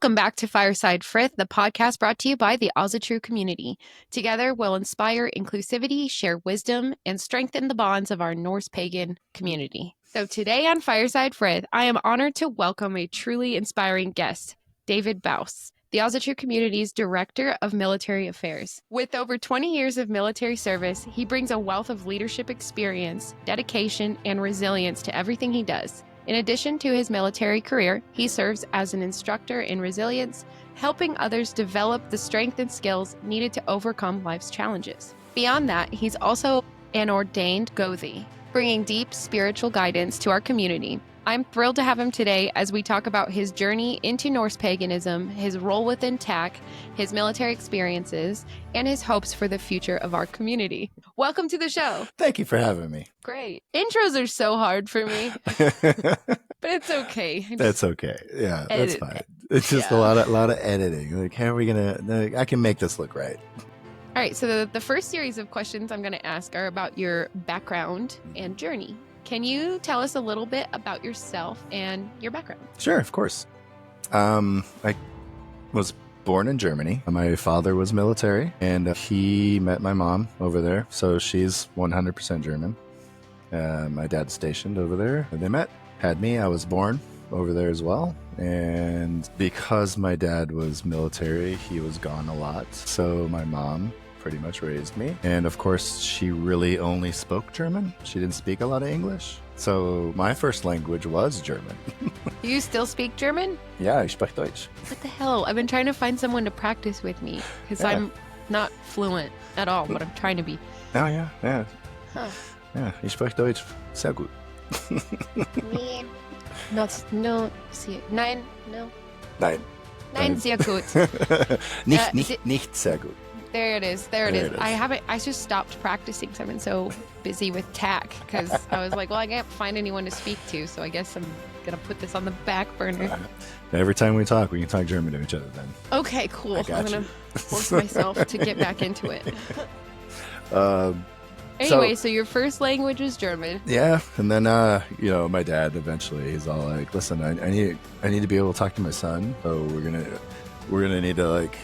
Welcome back to Fireside Frith, the podcast brought to you by the Asatru Community. Together, we'll inspire inclusivity, share wisdom, and strengthen the bonds of our Norse pagan community. So today on Fireside Frith, I am honored to welcome a truly inspiring guest, Davidb, the Asatru Community's Director of Military Affairs. With over 20 years of military service, he brings a wealth of leadership experience, dedication, and resilience to everything he does. In addition to his military career, he serves as an instructor in resilience, helping others develop the strength and skills needed to overcome life's challenges. Beyond that, he's also an ordained Gothi, bringing deep spiritual guidance to our community. I'm thrilled to have him today as we talk about his journey into Norse paganism, his role within TAC, his military experiences, and his hopes for the future of our community. Welcome to the show. Thank you for having me. Great. Intros are so hard for me, but it's okay. That's okay. Yeah, that's fine. It's just a lot of editing. Like, how are we gonna? I can make this look right. All right. So the first series of questions I'm going to ask are about your background and journey. Can you tell us a little bit about yourself and your background? Sure, of course. I was born in Germany. My father was military, and he met my mom over there. So she's 100% German. My dad's stationed over there. They met, had me. I was born over there as well. And because my dad was military, he was gone a lot. So my mom pretty much raised me. And of course, she really only spoke German. She didn't speak a lot of English. So my first language was German. You still speak German? Yeah, ich spreche Deutsch. What the hell? I've been trying to find someone to practice with me because I'm not fluent at all, but I'm trying to be. Oh, yeah. Huh. Ja, ich spreche Deutsch sehr gut. Nee. Nein, no. Nein, sehr gut. Nicht sehr gut. There it is. I just stopped practicing because I've been so busy with TAC because I was like, well, I can't find anyone to speak to, so I guess I'm going to put this on the back burner. Every time we talk, we can talk German to each other then. Okay, cool. I'm going to force myself to get back into it. Anyway, so your first language was German. Yeah, and then my dad eventually, he's all like, listen, I need to be able to talk to my son, so we're gonna need to like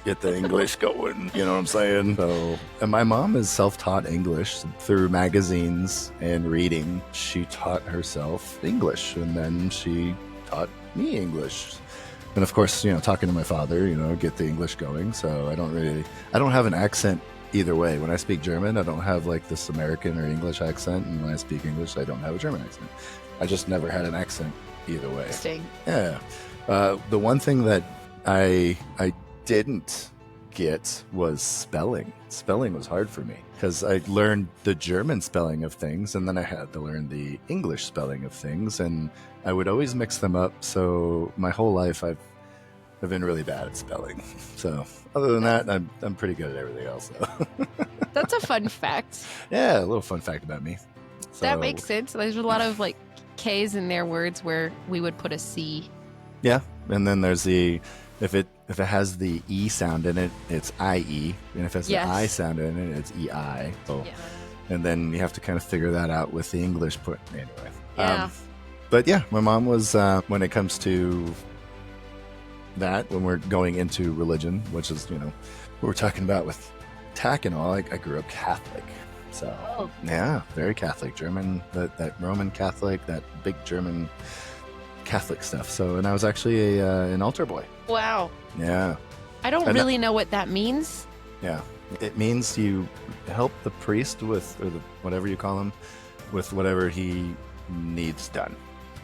get the English going, you know what I'm saying? So, and my mom is self-taught English through magazines and reading. She taught herself English, and then she taught me English. And of course, talking to my father, get the English going. So I don't have an accent either way. When I speak German, I don't have like this American or English accent, and when I speak English, I don't have a German accent. I just never had an accent either way. Interesting. Yeah. The one thing that I didn't get was spelling. Spelling was hard for me because I learned the German spelling of things, and then I had to learn the English spelling of things, and I would always mix them up. So my whole life, I've been really bad at spelling. So other than that, I'm pretty good at everything else. So. That's a fun fact. Yeah, a little fun fact about me. So, that makes sense. There's a lot of like K's in their words where we would put a C. Yeah, and then there's if it has the E sound in it, it's IE, and if it has the I sound in it, it's EI. So, and then you have to kind of figure that out with the English anyway. Yeah. But yeah, my mom was when it comes to that, when we're going into religion, which is what we're talking about with TAC and all. I grew up Catholic, so yeah, very Catholic, German, that Roman Catholic, that big German Catholic stuff. So, and I was actually an altar boy. Wow. Yeah. I don't really know what that means. Yeah, it means you help the priest with, or whatever you call him, with whatever he needs done.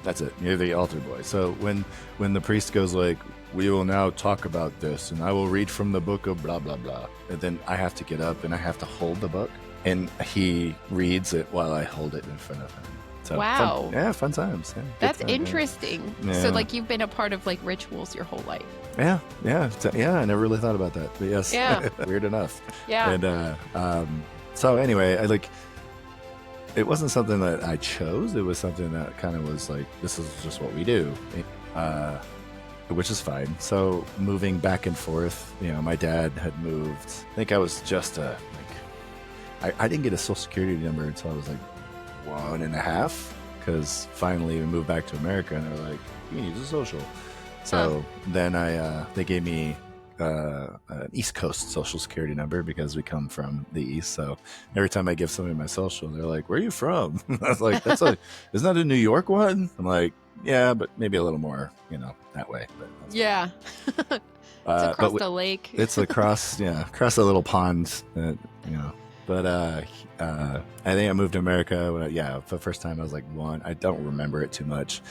That's it. You're the altar boy. So when the priest goes like, we will now talk about this, and I will read from the book of blah, blah, blah. And then I have to get up and I have to hold the book, and he reads it while I hold it in front of him. So wow. Fun times. Yeah, that's interesting. Yeah. So like you've been a part of like rituals your whole life. Yeah. I never really thought about that, but yes. Yeah. Weird enough. Yeah. And so anyway, it wasn't something that I chose. It was something that kind of was like, this is just what we do, which is fine. So moving back and forth, my dad had moved. I think I was just I didn't get a social security number until I was like 1.5, because finally we moved back to America and they're like, you need a social. So then they gave me an East Coast social security number because we come from the East. So every time I give somebody my social, they're like, "Where are you from?" I was like, isn't that a New York one? I'm like, yeah, but maybe a little more, that way. But yeah. It's across the lake. It's across a little pond, But I think I moved to America for the first time I was like 1. I don't remember it too much.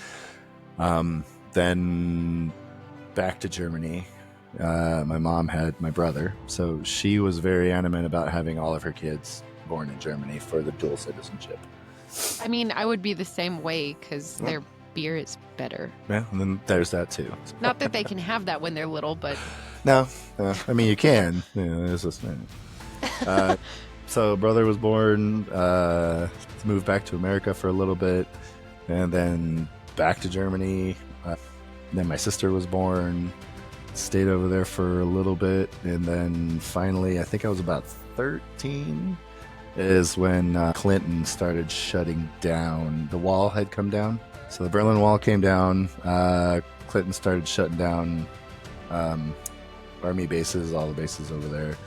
Then back to Germany. My mom had my brother, so she was very adamant about having all of her kids born in Germany for the dual citizenship. I mean, I would be the same way because their beer is better. Yeah, and then there's that too. Not that they can have that when they're little, but no, I mean you can. It's just, so brother was born, moved back to America for a little bit, and then back to Germany. Then my sister was born, stayed over there for a little bit, and then finally, I think I was about 13, is when Clinton started shutting down. The wall had come down. So the Berlin Wall came down. Clinton started shutting down army bases, all the bases over there.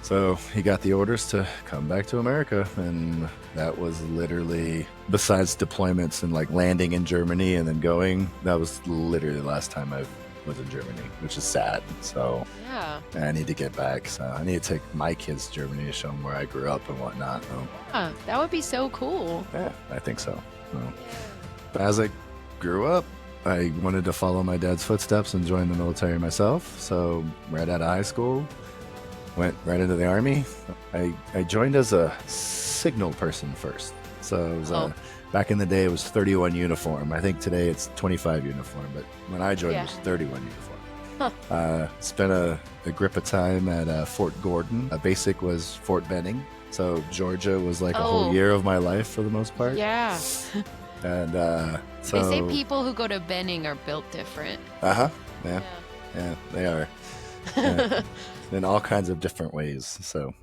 So he got the orders to come back to America, and that was literally, besides deployments and like landing in Germany and then going, that was literally the last time I was in Germany, which is sad. So yeah, I need to get back. So I need to take my kids to Germany to show them where I grew up and whatnot. Yeah, that would be so cool. Yeah, I think so. But as I grew up, I wanted to follow my dad's footsteps and join the military myself. So right out of high school, went right into the Army. I joined as a signal person first. So it was back in the day, it was 31 uniform. I think today it's 25 uniform, but when I joined, it was 31 uniform. Huh. Spent a grip of time at Fort Gordon. Basic was Fort Benning. So Georgia was like a whole year of my life for the most part. Yeah. And they say people who go to Benning are built different. Yeah, they are. Yeah. In all kinds of different ways. So,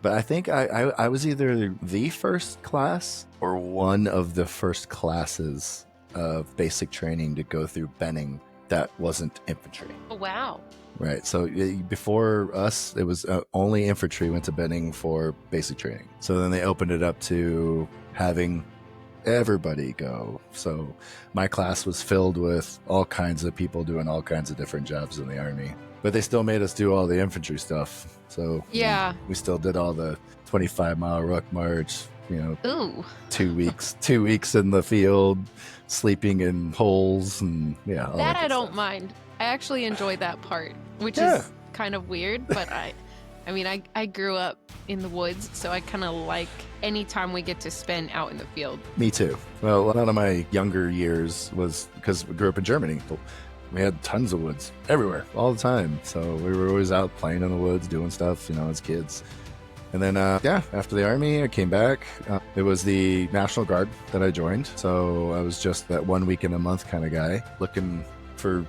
but I think I was either the first class or one of the first classes of basic training to go through Benning that wasn't infantry. Oh, wow. Right. So before us, it was only infantry went to Benning for basic training. So then they opened it up to having everybody go. So my class was filled with all kinds of people doing all kinds of different jobs in the Army. But they still made us do all the infantry stuff. So yeah, we still did all the 25-mile ruck march, Ooh. 2 weeks in the field, sleeping in holes, and all that I don't stuff. mind. I actually enjoy that part, which is kind of weird, but I grew up in the woods, so I kind of like any time we get to spend out in the field. Me too. Well, one of my younger years was because we grew up in Germany. We had tons of woods everywhere, all the time. So we were always out playing in the woods, doing stuff, as kids. And then, after the Army, I came back. It was the National Guard that I joined. So I was just that 1 week in a month kind of guy, looking for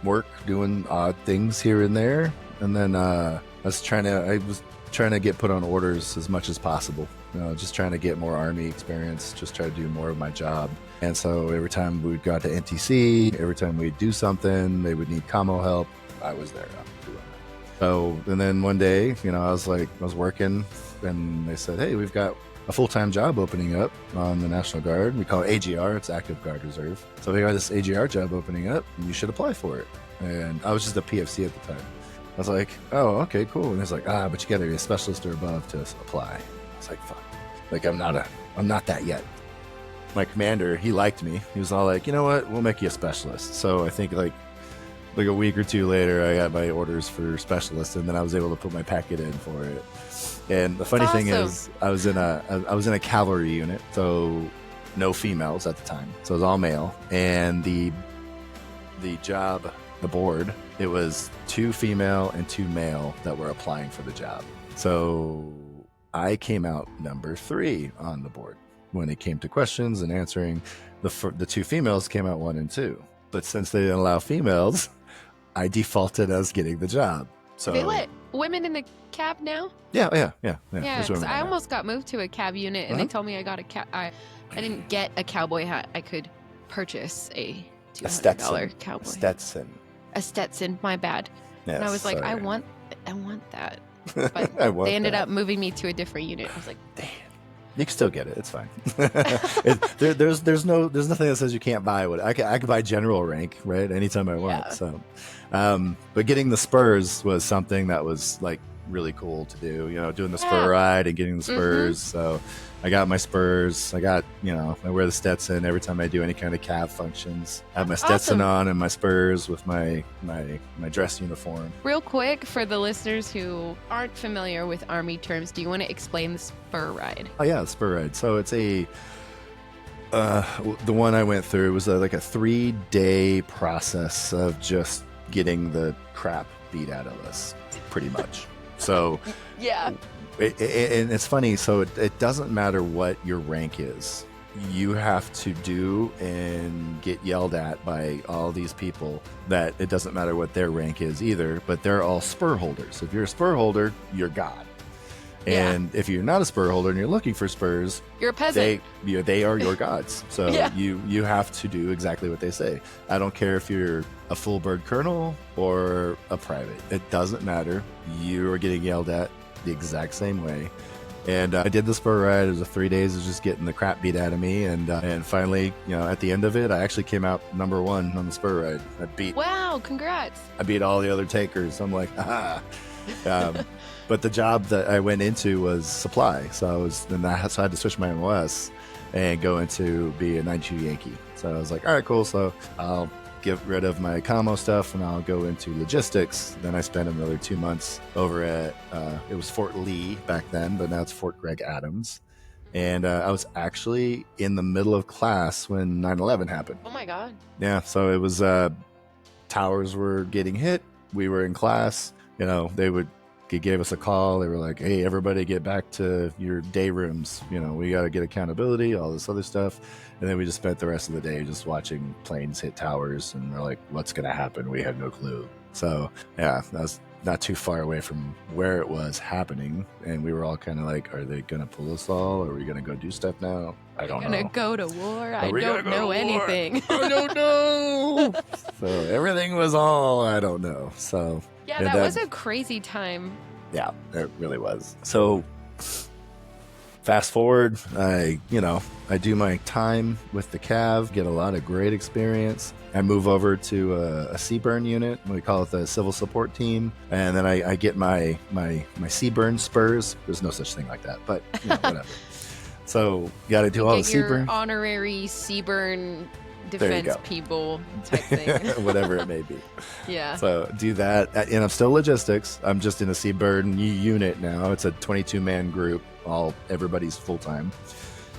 work, doing odd things here and there. And then I was trying to get put on orders as much as possible. Just trying to get more Army experience, just try to do more of my job. And so every time we got to NTC, every time we'd do something, they would need commo help, I was there doing that. So, and then one day, I was working, and they said, hey, we've got a full-time job opening up on the National Guard. We call it AGR, it's Active Guard Reserve. So we got this AGR job opening up, and you should apply for it. And I was just a PFC at the time. I was like, oh, okay, cool. And it's like, but you gotta be a specialist or above to apply. I was like, fuck. Like, I'm not that yet. My commander, he liked me. He was all like, you know what? We'll make you a specialist. So I think like a week or two later, I got my orders for specialist, and then I was able to put my packet in for it. And the funny thing is, I was in a cavalry unit, so no females at the time. So it was all male. And the job, the board, it was 2 female and 2 male that were applying for the job. So I came out number 3 on the board. When it came to questions and answering, the 2 females came out 1 and 2. But since they didn't allow females, I defaulted as getting the job. So they let women in the cab now? Yeah. Yeah, because I almost got moved to a cab unit, and they told me I got a cab. I didn't get a cowboy hat. I could purchase a $200 cowboy. Stetson. A Stetson, my bad. Yes, and I was like, sorry. I want that. But they ended up moving me to a different unit. I was like, damn. You can still get it. It's fine. There's nothing that says you can't buy what I can buy general rank, right? Anytime I want. Yeah. So, but getting the spurs was something that was like really cool to do, doing the spur ride and getting the spurs. So I got my spurs. I got, I wear the Stetson every time I do any kind of cav functions. I have my Stetson on and my spurs with my dress uniform. Real quick, for the listeners who aren't familiar with Army terms, do you want to explain the spur ride? Oh yeah, the spur ride. So it's the one I went through was like a 3-day process of just getting the crap beat out of us, pretty much. So yeah, and it's funny. So it doesn't matter what your rank is. You have to do and get yelled at by all these people that it doesn't matter what their rank is either, but they're all spur holders. If you're a spur holder, you're God. And if you're not a spur holder and you're looking for spurs, you're a peasant. They are your gods. So you have to do exactly what they say. I don't care if you're a full bird colonel or a private. It doesn't matter. You are getting yelled at the exact same way. And I did the spur ride. It was 3 days of just getting the crap beat out of me. And finally, at the end of it, I actually came out number 1 on the spur ride. Wow, congrats. I beat all the other takers. I'm like, aha. But the job that I went into was supply. So I had to switch my MOS and go into be a 9-2 Yankee. So I was like, all right, cool. So I'll get rid of my commo stuff and I'll go into logistics. Then I spent another 2 months over at, it was Fort Lee back then, but now it's Fort Greg Adams. And I was actually in the middle of class when 9/11 happened. Oh my God. Yeah. So it was, towers were getting hit. We were in class, they gave us a call. They were like, hey, everybody get back to your day rooms. We got to get accountability, all this other stuff. And then we just spent the rest of the day just watching planes hit towers. And we're like, what's going to happen? We had no clue. So, yeah, that was not too far away from where it was happening. And we were all kind of like, are they going to pull us all? Are we going to go do stuff now? I don't know. Are we going to go to war? I don't know anything. I don't know. So everything was all, I don't know. So... yeah, that was a crazy time. Yeah, it really was. So fast forward, I do my time with the cav, get a lot of great experience. I move over to a Seaburn unit. We call it the civil support team. And then I get my Seaburn spurs. There's no such thing like that, but whatever. So you got to do all the Seaburn. Your honorary Seaburn defense people type thing. Whatever it may be. Yeah. So do that. And I'm still logistics. I'm just in a Seaburn unit now. It's a 22-man group. Everybody's full-time.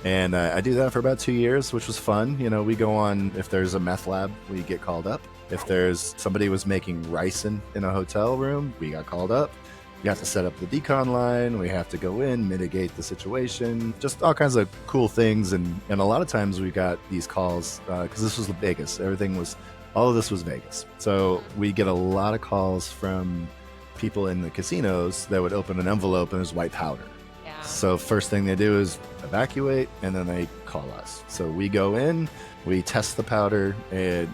And I do that for about 2 years, which was fun. We go on, if there's a meth lab, we get called up. If there's somebody was making ricin in a hotel room, we got called up. We have to set up the decon line. We have to go in, mitigate the situation, just all kinds of cool things. And a lot of times we got these calls because this was Vegas. All of this was Vegas. So we get a lot of calls from people in the casinos that would open an envelope and there's white powder. Yeah. So first thing they do is evacuate and then they call us. So we go in, we test the powder, and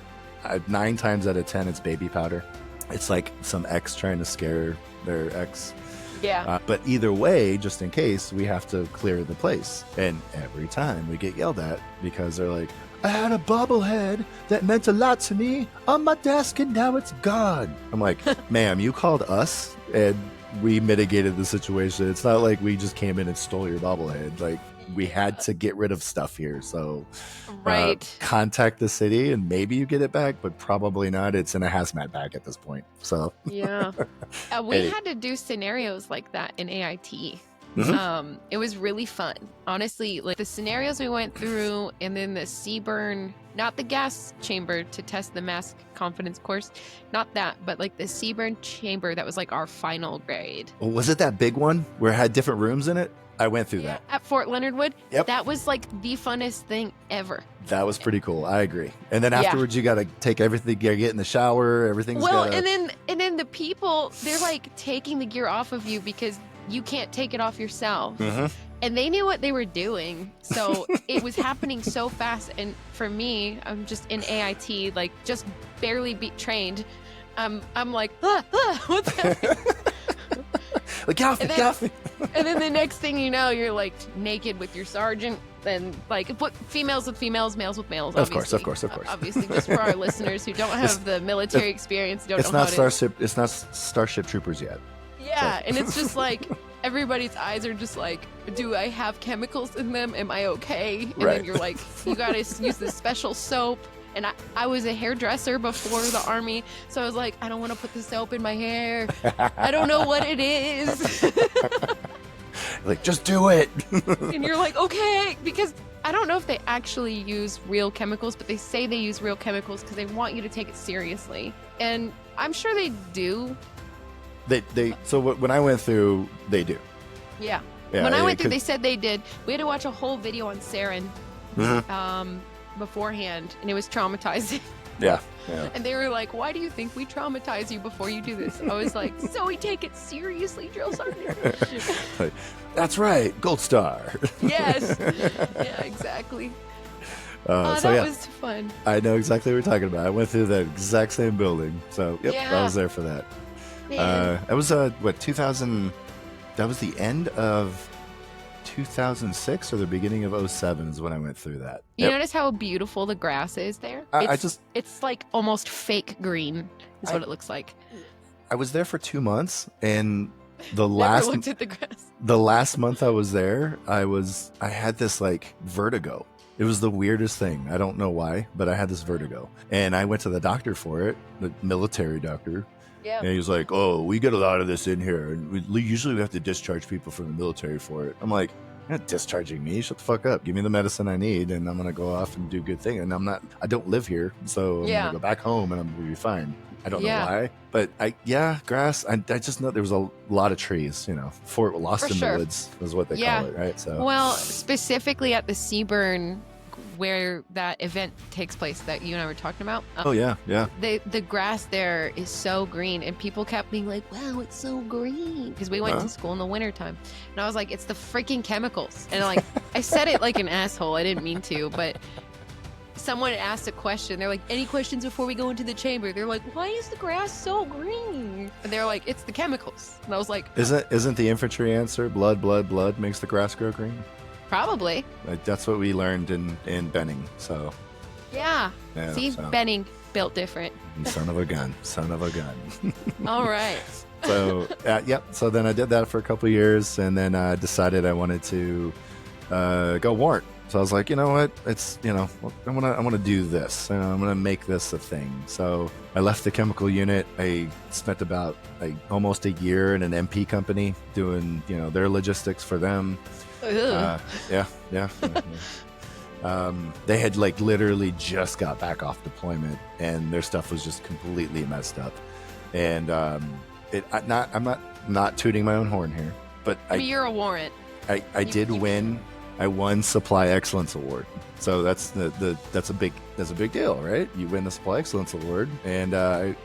9 times out of 10 it's baby powder. It's like some ex trying to scare their ex. Yeah. But either way, just in case, we have to clear the place. And every time we get yelled at because they're like, I had a bobblehead that meant a lot to me on my desk and now it's gone. I'm like, ma'am, you called us and we mitigated the situation. It's not like we just came in and stole your bobblehead. Like, we had to get rid of stuff here. So contact the city and maybe you get it back, but probably not. It's in a hazmat bag at this point. So yeah, we had to do scenarios like that in AIT. Mm-hmm. It was really fun. Honestly, like the scenarios we went through and then the Seaburn, not the gas chamber to test the mass confidence course, not that, but like the Seaburn chamber that was like our final grade. Was it that big one where it had different rooms in it? I went through that. At Fort Leonard Wood? Yep. That was like the funnest thing ever. That was pretty cool. I agree. And then afterwards you got to take everything, get in the shower, everything's and then the people, they're like taking the gear off of you because you can't take it off yourself. Mm-hmm. And they knew what they were doing. So it was happening so fast. And for me, I'm just in AIT, like just barely trained. I'm like, what's happening? Like, get off me. And then the next thing you know, you're like naked with your sergeant, and like females with females, males with males. Of course. Obviously, just for our listeners who don't have the military experience, It's not Starship Troopers yet. Yeah, and it's just like everybody's eyes are just like, do I have chemicals in them? Am I okay? And then you're like, you gotta use this special soap. And I was a hairdresser before the army, so I was like, I don't want to put the soap in my hair. I don't know what it is. Like, just do it. And you're like, okay, because I don't know if they actually use real chemicals, but they say they use real chemicals because they want you to take it seriously. And I'm sure they do. So when I went through, they do. Yeah. When I went through, they said they did. We had to watch a whole video on sarin. Beforehand, and it was traumatizing. Yeah. And they were like, why do you think we traumatize you before you do this? I was like, so we take it seriously, drill sergeant. That's right, gold star. Yes. Yeah, exactly. That was fun. I know exactly what you're talking about. I went through that exact same building, so I was there for that. That was 2000. That was the end of 2006 or the beginning of 2007 is when I went through that. You notice how beautiful the grass is there? It's like almost fake green is what it looks like. I was there for 2 months, and the last looked at the grass. The last month I was there, I had this like vertigo. It was the weirdest thing. I don't know why, but I had this vertigo, and I went to the doctor for it, the military doctor. Yeah. And he was like, "Oh, we get a lot of this in here, and usually we have to discharge people from the military for it." I'm like, "You're not discharging me. Shut the fuck up. Give me the medicine I need, and I'm gonna go off and do good thing." And I don't live here, so I'm gonna go back home, and I'm gonna be fine. I don't know why, but grass. I just know there was a lot of trees. Fort Lost in the Woods is what they call it, right? So, well, specifically at the Seaburn, where that event takes place that you and I were talking about. The grass there is so green, and people kept being like, wow, it's so green, because we went to school in the wintertime. And I was like, it's the freaking chemicals. And like, I said it like an asshole. I didn't mean to, but someone asked a question. They're like, any questions before we go into the chamber? They're like, why is the grass so green? And they're like, it's the chemicals. And I was like, isn't the infantry answer blood makes the grass grow green? Probably. Like, that's what we learned in Benning. So see, Benning built different. Son of a gun. All right. So so then I did that for a couple of years, and then I decided I wanted to go warrant. So I was like, you know what? It's I want to do this. I'm going to make this a thing. So I left the chemical unit. I spent about almost a year in an MP company doing their logistics for them. They had literally just got back off deployment, and their stuff was just completely messed up. And I'm not tooting my own horn here, but you're a warrant. I did win. I won Supply Excellence Award, so that's a big deal, right? You win the Supply Excellence Award, and I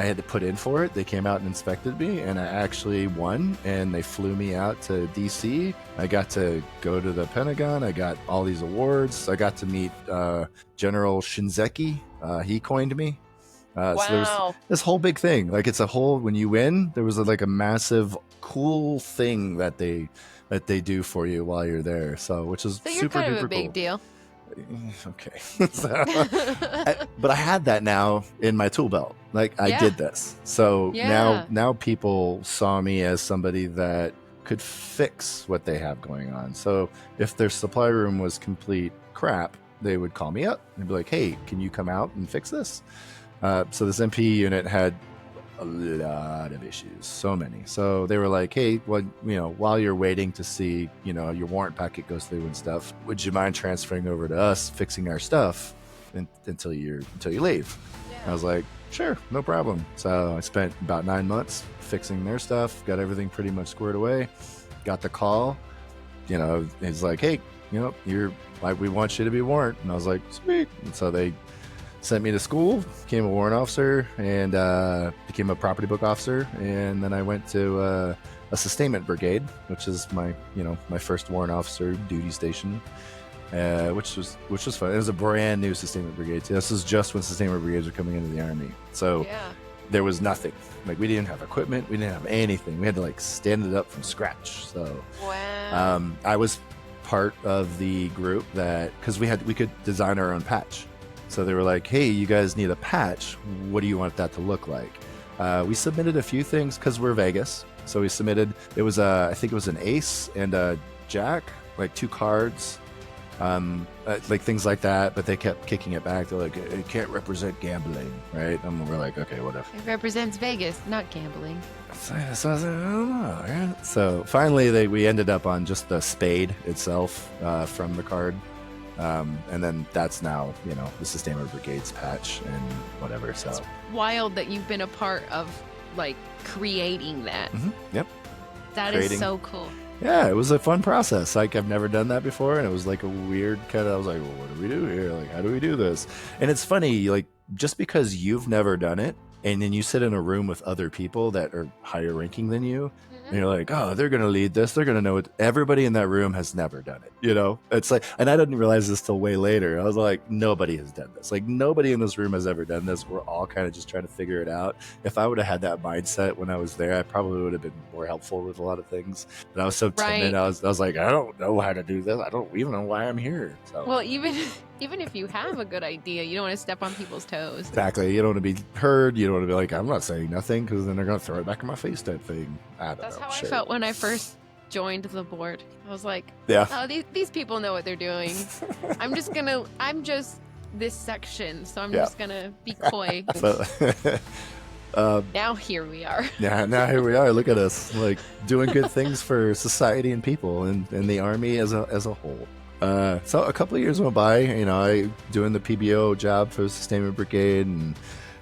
had to put in for it. They came out and inspected me, and I actually won, and they flew me out to DC. I got to go to the Pentagon. I got all these awards. I got to meet General Shinzeki. He coined me. Wow. So there's this whole big thing. When you win, there was a massive cool thing that they do for you while you're there. So, which is you're super kind of duper a big cool. deal. Okay. But I had that now in my tool belt. I did this. So now people saw me as somebody that could fix what they have going on. So if their supply room was complete crap, they would call me up and be like, hey, can you come out and fix this? So this MP unit had a lot of issues, so many. So they were like, hey, well, while you're waiting to see, your warrant packet goes through and stuff, would you mind transferring over to us, fixing our stuff until you leave? Yeah. I was like, sure, no problem. So I spent about 9 months fixing their stuff, got everything pretty much squared away, got the call, it's like, hey, we want you to be warrant. And I was like, sweet. And so they sent me to school, became a warrant officer, and became a property book officer. And then I went to a sustainment brigade, which is my first warrant officer duty station, which was fun. It was a brand new sustainment brigade too. This was just when sustainment brigades were coming into the Army, so there was nothing. Like, we didn't have equipment, we didn't have anything. We had to like stand it up from scratch. So I was part of the group that, because we could design our own patch. So they were like, hey, you guys need a patch, what do you want that to look like? We submitted a few things because we're Vegas. So we submitted, it was I think it was an ace and a jack, like 2 cards, like things like that, but they kept kicking it back. They're like, it can't represent gambling, right? And we're like, okay, whatever. It represents Vegas, not gambling. So I was like, I don't know, right? So finally we ended up on just the spade itself from the card. And then that's now, the Sustainment Brigade's patch and whatever. So it's wild that you've been a part of like creating that. Mm-hmm. Yep. That is so cool. Yeah, it was a fun process. Like, I've never done that before, and it was like a weird kind of, I was like, well, what do we do here? Like, how do we do this? And it's funny, like, just because you've never done it, and then you sit in a room with other people that are higher ranking than you, and you're like, oh, they're going to lead this. They're going to know it. Everybody in that room has never done it. It's like, and I didn't realize this till way later. I was like, nobody has done this. Like, nobody in this room has ever done this. We're all kind of just trying to figure it out. If I would have had that mindset when I was there, I probably would have been more helpful with a lot of things. But I was so timid. I was like, I don't know how to do this. I don't even know why I'm here. So. Well, even if you have a good idea, you don't want to step on people's toes. Exactly. You don't want to be heard. You don't want to be like, I'm not saying nothing, because then they're going to throw it back in my face type thing. That's how I felt when I first joined the board. I was like, yeah, oh, these people know what they're doing. I'm just this section, so I'm just going to be coy. Now here we are. Yeah, now here we are. Look at us, like, doing good things for society and people and the Army as a whole. So a couple of years went by, I doing the PBO job for the Sustainment Brigade and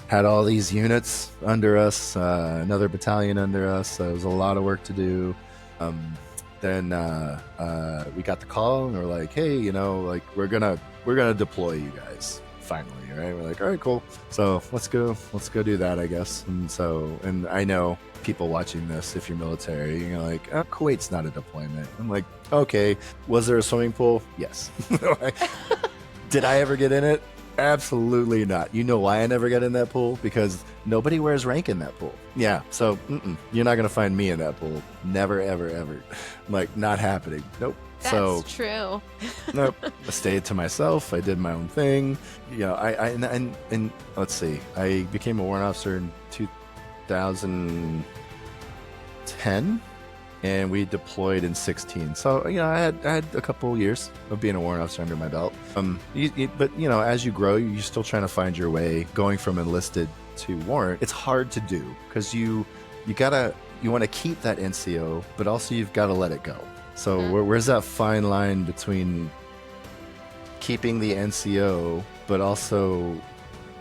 had all these units under us, another battalion under us. So it was a lot of work to do. Then we got the call and we're like, hey, like we're gonna deploy you guys finally, right? We're like, all right, cool. So let's go do that, I guess. And I know people watching this, if you're military, you're like, oh, Kuwait's not a deployment. I'm like, okay, was there a swimming pool? Yes. Did I ever get in it? Absolutely not. You know why I never got in that pool? Because nobody wears rank in that pool. Yeah, so you're not going to find me in that pool. Never, ever, ever. Like, not happening. Nope. That's true. Nope. I stayed to myself. I did my own thing. And let's see. I became a warrant officer in 2010. And we deployed in 16. So, I had a couple years of being a warrant officer under my belt. But as you grow, you're still trying to find your way. Going from enlisted to warrant, it's hard to do because you want to keep that NCO, but also you've got to let it go. So where's that fine line between keeping the NCO, but also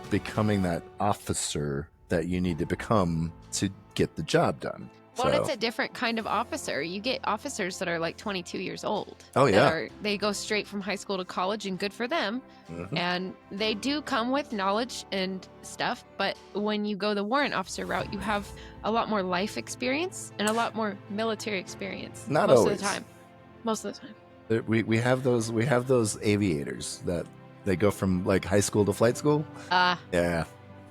becoming that officer that you need to become to get the job done? Well, it's a different kind of officer. You get officers that are like 22 years old. Oh, yeah. They go straight from high school to college, and good for them. Mm-hmm. And they do come with knowledge and stuff. But when you go the warrant officer route, you have a lot more life experience and a lot more military experience. Not most always. Of the time. Most of the time. We have those aviators that they go from like high school to flight school. Yeah.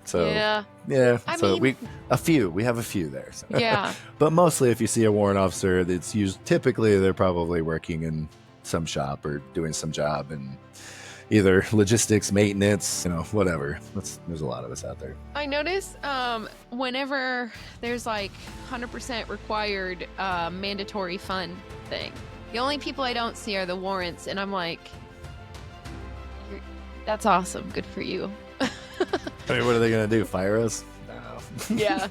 So yeah. We have a few there. So. Yeah. But mostly, if you see a warrant officer, it's typically they're probably working in some shop or doing some job in either logistics, maintenance, whatever. There's a lot of us out there. I notice whenever there's like 100% required mandatory fun thing, the only people I don't see are the warrants, and I'm like, that's awesome. Good for you. I mean, what are they going to do? Fire us? No. Yeah.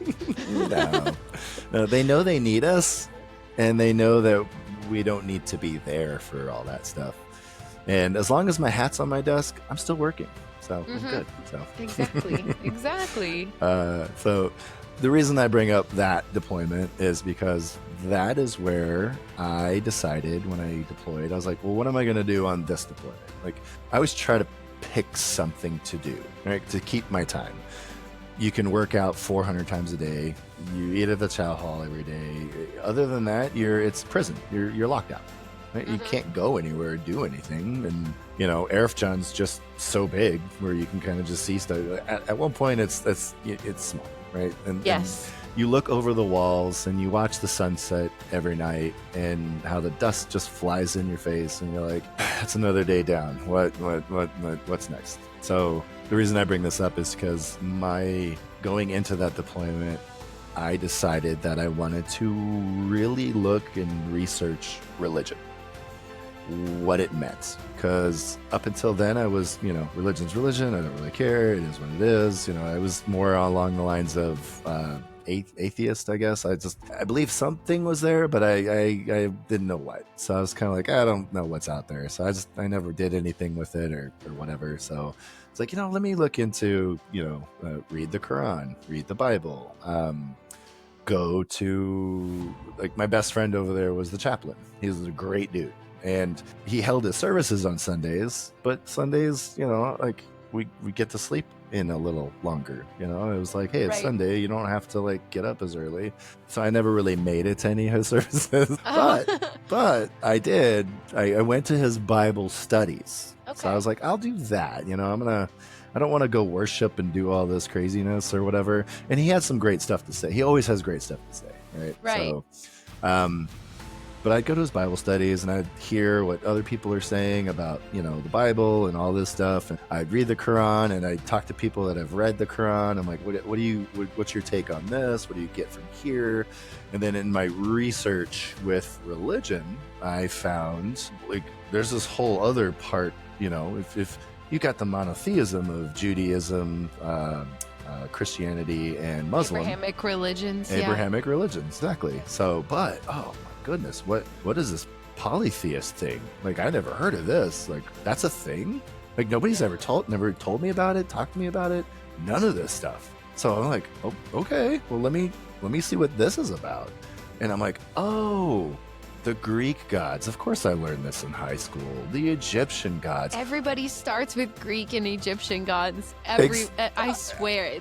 No, they know they need us, and they know that we don't need to be there for all that stuff. And as long as my hat's on my desk, I'm still working. So I'm good. So. Exactly. So the reason I bring up that deployment is because that is where I decided when I deployed, I was like, well, what am I going to do on this deployment? Like, I always try to pick something to do, right, to keep my time. You can work out 400 times a day. You eat at the chow hall every day. Other than that, it's prison. You're locked out. Right? You can't go anywhere or do anything. And, Erfjan's just so big where you can kind of just see stuff. At one point, it's small, right? And you look over the walls and you watch the sunset every night and how the dust just flies in your face and you're like, it's another day down. What's next? So the reason I bring this up is because going into that deployment, I decided that I wanted to really look and research religion, what it meant. Because up until then, I was, religion's religion. I don't really care. It is what it is. I was more along the lines of atheist, I guess. I believe something was there, but I didn't know what. So I was kind of like, I don't know what's out there. So I never did anything with it or whatever. So it's like, let me look into, read the Quran, read the Bible, go to, like, my best friend over there was the chaplain. He was a great dude. And he held his services on Sundays, but Sundays, we get to sleep in a little longer. It was like, hey, it's Sunday. You don't have to get up as early. So I never really made it to any of his services, but I did. I went to his Bible studies. Okay. So I was like, I'll do that. I don't want to go worship and do all this craziness or whatever. And he had some great stuff to say. He always has great stuff to say. Right. So, but I'd go to his Bible studies and I'd hear what other people are saying about, the Bible and all this stuff. And I'd read the Quran and I'd talk to people that have read the Quran. I'm like, what's your take on this? What do you get from here? And then in my research with religion, I found there's this whole other part, if you got the monotheism of Judaism, Christianity and Muslim. Abrahamic religions. Exactly. So, but, oh my goodness, what is this polytheist thing? I never heard of this. That's a thing? Nobody's ever told me about it, talked to me about it. None of this stuff. So I'm like, oh, okay, well, let me see what this is about. And I'm like, oh, the Greek gods. Of course I learned this in high school. The Egyptian gods. Everybody starts with Greek and Egyptian gods. I swear.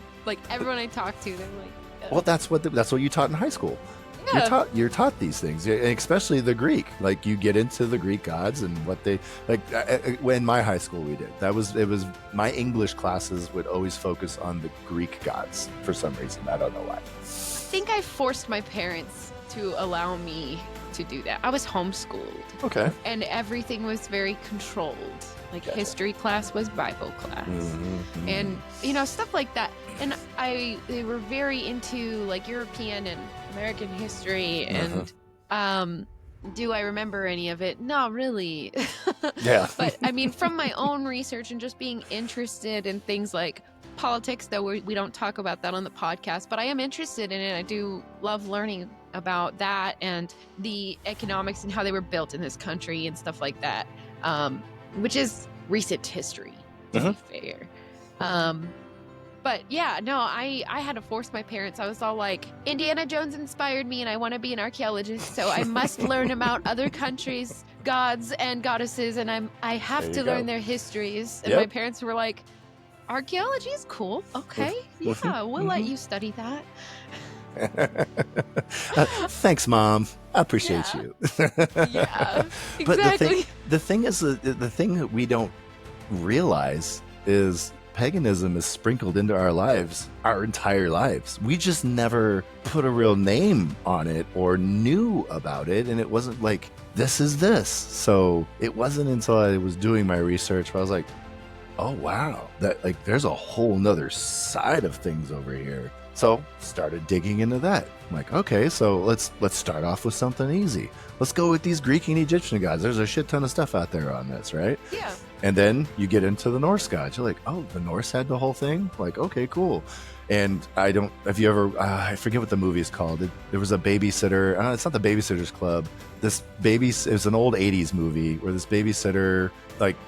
Everyone I talk to, they're like... Well, that's what you taught in high school. Yeah. You're taught these things, especially the Greek. You get into the Greek gods and what they... in my high school we did. It was my English classes would always focus on the Greek gods for some reason. I don't know why. I think I forced my parents to allow me to do that. I was homeschooled. Okay. And everything was very controlled. Gotcha. History class was Bible class. Mm-hmm. And, stuff like that. And they were very into European and American history. And do I remember any of it? Not really. Yeah. But I mean, from my own research and just being interested in things like politics, though we don't talk about that on the podcast, but I am interested in it. I do love learning about that and the economics and how they were built in this country and stuff like that, which is recent history, to be fair. But yeah, no, I had to force my parents. I was all like, Indiana Jones inspired me and I want to be an archaeologist, so I must learn about other countries' gods and goddesses, and I have to learn their histories. And my parents were like, archaeology is cool. Okay, yeah, we'll let you study that. Thanks, Mom. I appreciate you. Yeah, exactly. But the thing is, the thing that we don't realize is paganism is sprinkled into our lives, our entire lives. We just never put a real name on it or knew about it, and it wasn't like, this is this. So it wasn't until I was doing my research where I was like, oh wow, that there's a whole nother side of things over here. So started digging into that. I'm like, okay, so let's start off with something easy. Let's go with these Greek and Egyptian gods. There's a shit ton of stuff out there on this, right? Yeah. And then you get into the Norse gods. You're like, oh, the Norse had the whole thing? Okay, cool. And have you ever, I forget what the movie is called. There was a babysitter. It's not the Babysitter's Club. It was an old 80s movie where this babysitter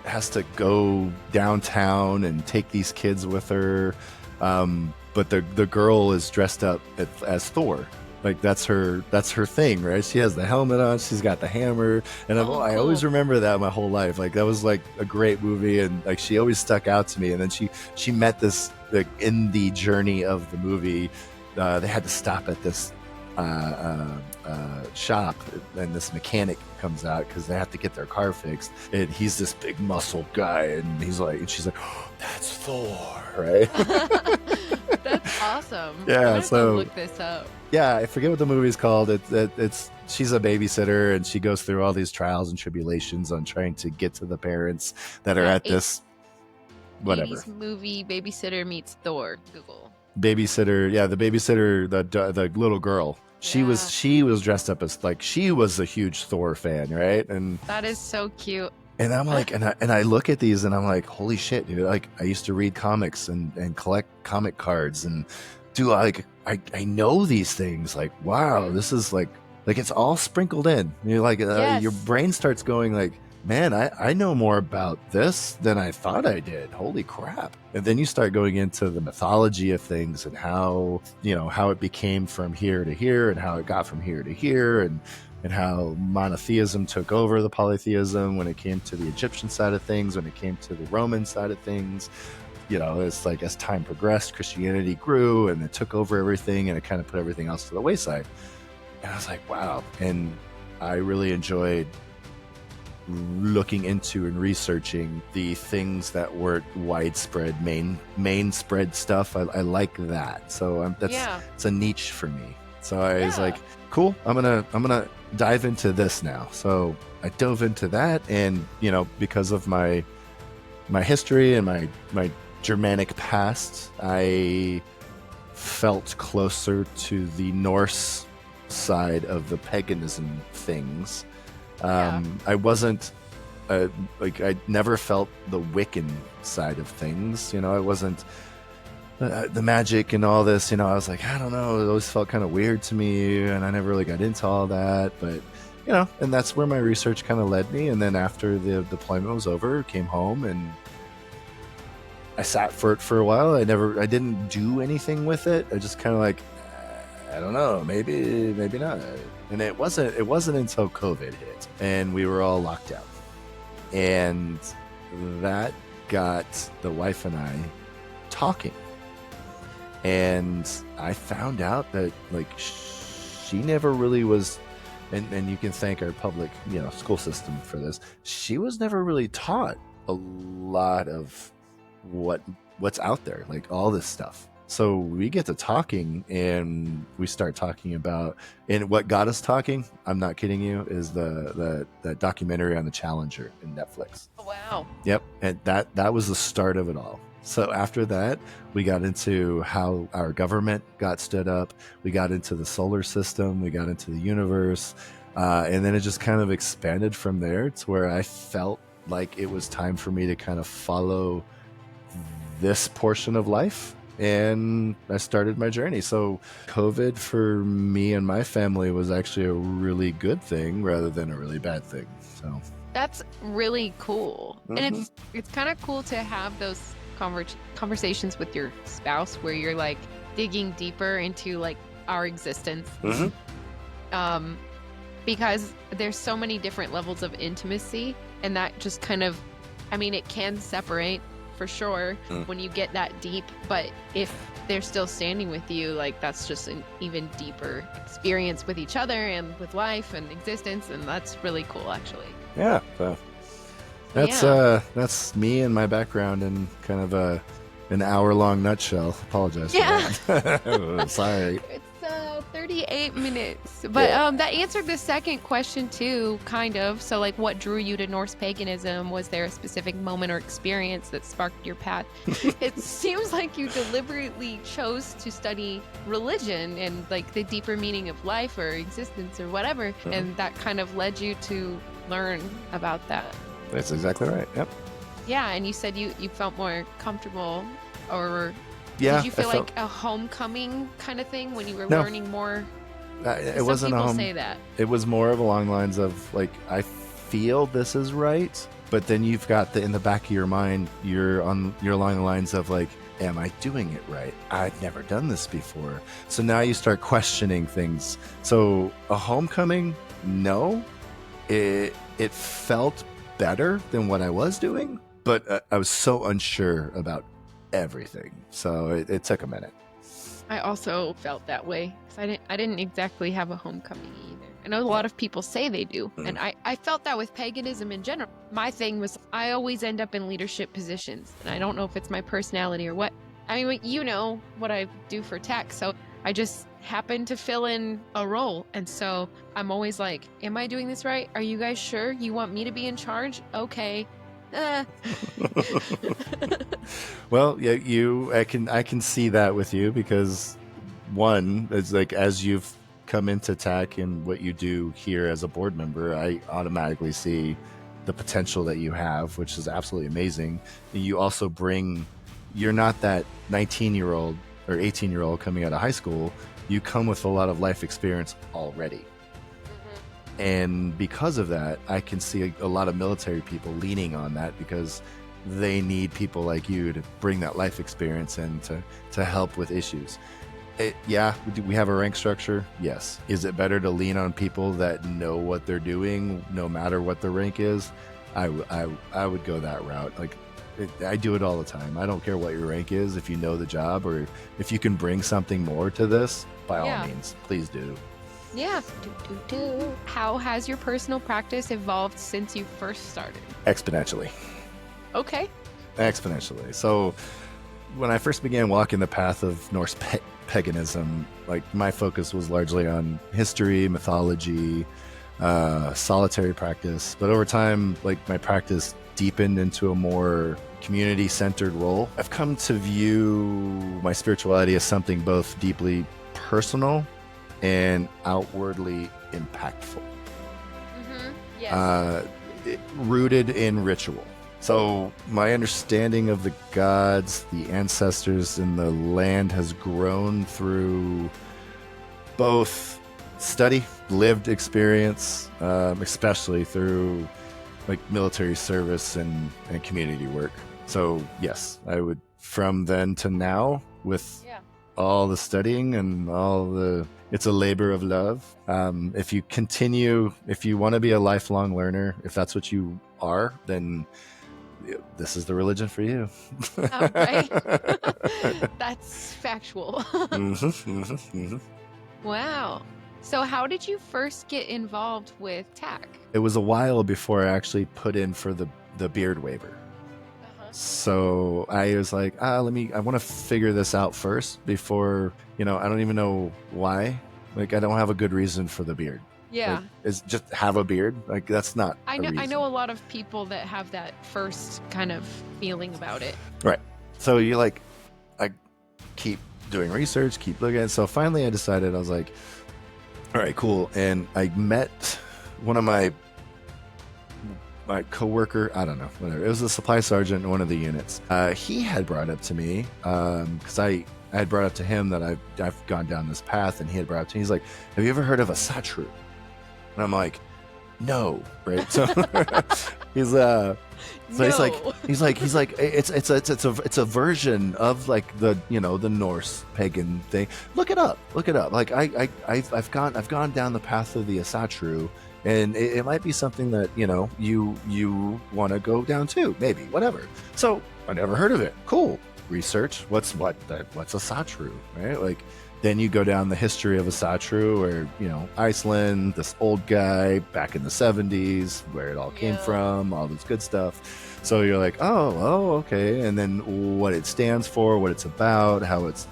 has to go downtown and take these kids with her. But the girl is dressed up as Thor. like that's her thing, right? She has the helmet on, she's got the hammer, and I Cool. always remember that my whole life. Like that was like a great movie, and like she always stuck out to me. And then she met this, like in the journey of the movie, they had to stop at this shop, and this mechanic comes out because they have to get their car fixed, and he's this big muscle guy, and he's like, and she's like, oh, that's Thor, right? That's awesome. Yeah, so look this up. Yeah, I forget what the movie's called. It's she's a babysitter, and she goes through all these trials and tribulations on trying to get to the parents that are at this whatever 80s movie. Babysitter meets Thor. Google babysitter. Yeah, the babysitter, the little girl. She was dressed up as, like, she was a huge Thor fan, right? And that is so cute. And I'm like, and I look at these and I'm like, holy shit, dude! Like, I used to read comics and collect comic cards, and I know these things. Like, wow, this is like it's all sprinkled in. You're like, your brain starts going like, man, I know more about this than I thought I did. Holy crap! And then you start going into the mythology of things and how it became from here to here, and how it got from here to here, and how monotheism took over the polytheism when it came to the Egyptian side of things, when it came to the Roman side of things. It's like as time progressed, Christianity grew and it took over everything, and it kind of put everything else to the wayside. And I was like, wow. And I really enjoyed looking into and researching the things that weren't widespread, main spread stuff. I like that. So it's a niche for me. So I was like, cool, I'm gonna dive into this now. So I dove into that, and because of my history and my Germanic past, I felt closer to the Norse side of the paganism things. I wasn't I never felt the Wiccan side of things. I wasn't the magic and all this. I was like, I don't know, it always felt kind of weird to me, and I never really got into all that. But and that's where my research kind of led me. And then after the deployment was over, came home and I sat for it for a while. I didn't do anything with it. I just kind of like, I don't know, maybe not. And it wasn't until COVID hit and we were all locked down, and that got the wife and I talking. And I found out that, like, she never really was, and you can thank our public, school system for this. She was never really taught a lot of what's out there, like all this stuff. So we get to talking, and we start talking about, and what got us talking, I'm not kidding you, is the documentary on the Challenger in Netflix. Oh, wow. Yep. And that was the start of it all. So after that, we got into how our government got stood up. We got into the solar system. We got into the universe. And then it just kind of expanded from there to where I felt like it was time for me to kind of follow this portion of life. And I started my journey. So COVID for me and my family was actually a really good thing rather than a really bad thing. So that's really cool. Mm-hmm. And it's kind of cool to have those conversations with your spouse where you're like digging deeper into like our existence. Mm-hmm. Because there's so many different levels of intimacy, and that just kind of, it can separate for sure when you get that deep, but if they're still standing with you, like, that's just an even deeper experience with each other and with life and existence, and that's really cool, actually. Yeah, so that's me and my background in kind of an hour-long nutshell. Apologize for that. Sorry. It's 38 minutes, but that answered the second question too, kind of. So, like, what drew you to Norse paganism? Was there a specific moment or experience that sparked your path? It seems like you deliberately chose to study religion and like the deeper meaning of life or existence or whatever, and that kind of led you to learn about that. That's exactly right. Yep. Yeah, and you said you felt more comfortable, or did you feel like a homecoming kind of thing when you were learning more? It wasn't some a people home. Say that. It was more of along lines of like, I feel this is right, But then you've got in the back of your mind, you're along the lines of like, am I doing it right? I've never done this before. So now you start questioning things. So a homecoming, no, it felt better than what I was doing, but I was so unsure about everything. So it took a minute. I also felt that way because I didn't exactly have a homecoming either. I know a lot of people say they do, and I felt that with paganism in general. My thing was I always end up in leadership positions, and I don't know if it's my personality or what. I mean, you know what I do for tech, so I just happen to fill in a role, and so I'm always like, am I doing this right? Are you guys sure you want me to be in charge? Okay. Well, yeah, I can see that with you because one is like as you've come into tech and what you do here as a board member, I automatically see the potential that you have, which is absolutely amazing. And you also you're not that 19-year-old or 18-year-old coming out of high school. You come with a lot of life experience already. And because of that, I can see a lot of military people leaning on that because they need people like you to bring that life experience and to help with issues. We have a rank structure. Yes. Is it better to lean on people that know what they're doing no matter what the rank is? I would go that route. Like I do it all the time. I don't care what your rank is. If you know the job or if you can bring something more to this, by all means, please do. Yeah. How has your personal practice evolved since you first started? Exponentially. Okay. Exponentially. So when I first began walking the path of Norse paganism, like my focus was largely on history, mythology, solitary practice. But over time, like my practice deepened into a more community-centered role. I've come to view my spirituality as something both deeply personal and outwardly impactful. Yes. Rooted in ritual. So my understanding of the gods, the ancestors, and the land has grown through both study, lived experience, especially through like military service and community work. So yes, I would, from then to now, with all the studying and it's a labor of love. If you want to be a lifelong learner, if that's what you are, then this is the religion for you. Right. That's factual. Wow. So how did you first get involved with TAC? It was a while before I actually put in for the beard waiver. So I was like, I want to figure this out first before, I don't even know why. Like, I don't have a good reason for the beard. Yeah. Like, is just have a beard. Like, that's not I know a lot of people that have that first kind of feeling about it. Right. So you I keep doing research, keep looking at it. So finally I decided, I was like, all right, cool. And I met one of my coworker, I don't know, whatever. It was a supply sergeant in one of the units. He had brought up to me, because I had brought up to him that I've gone down this path, and he had brought up to me, he's like, have you ever heard of Asatru? And I'm like, no, right? So he's like it's a version of like the Norse pagan thing. Look it up. Like I've gone down the path of the Asatru, and it might be something that you want to go down too, maybe, whatever. So I never heard of it. Cool. Research. What's Asatru, right? Like, then you go down the history of Asatru, where, Iceland, this old guy back in the 70s, where it all came from, all this good stuff. So you're like, oh, okay. And then what it stands for, what it's about, how it's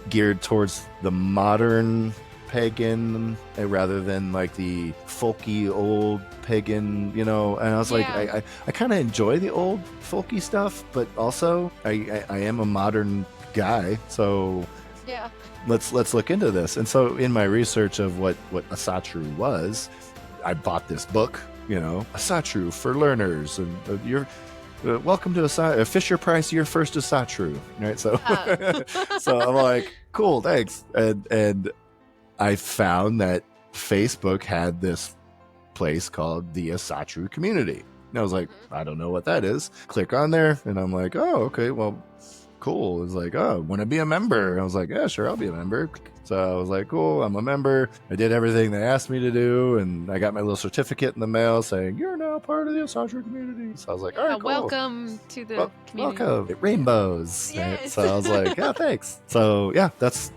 geared towards the modern pagan rather than like the folky old pagan, and I was like, I kind of enjoy the old folky stuff, but also I am a modern guy, so let's look into this. And so in my research of what Asatru was, I bought this book, Asatru for learners, and you're welcome to Fisher Price, your first Asatru, right? So so I'm like, cool, thanks. And I found that Facebook had this place called the Asatru Community. And I was like, I don't know what that is. Click on there, and I'm like, oh, okay, well, cool. It's like, oh, want to be a member? I was like, yeah, sure, I'll be a member. So I was like, cool, I'm a member. I did everything they asked me to do, and I got my little certificate in the mail saying, you're now part of the Asatru community. So I was like, all right, cool. Welcome to the community. Welcome. Rainbows. Yes. Right? So I was like, yeah, thanks. So yeah, that's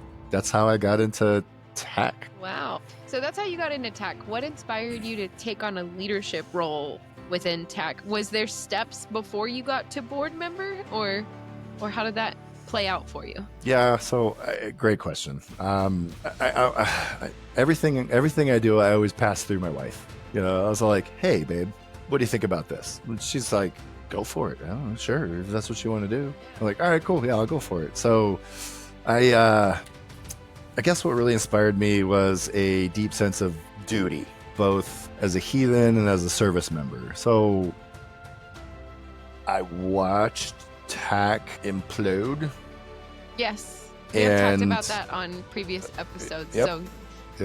how I got into TAC. Wow. So that's how you got into TAC. What inspired you to take on a leadership role within TAC? Was there steps before you got to board member, or how did that play out for you? Yeah, so great question. Everything I do, I always pass through my wife. You know, I was like, hey, babe, what do you think about this? And she's like, go for it. Oh, sure, if that's what you want to do. I'm like, all right, cool. Yeah, I'll go for it. So I guess what really inspired me was a deep sense of duty, both as a heathen and as a service member. So I watched TAC implode. Yes. We have talked about that on previous episodes. Yep.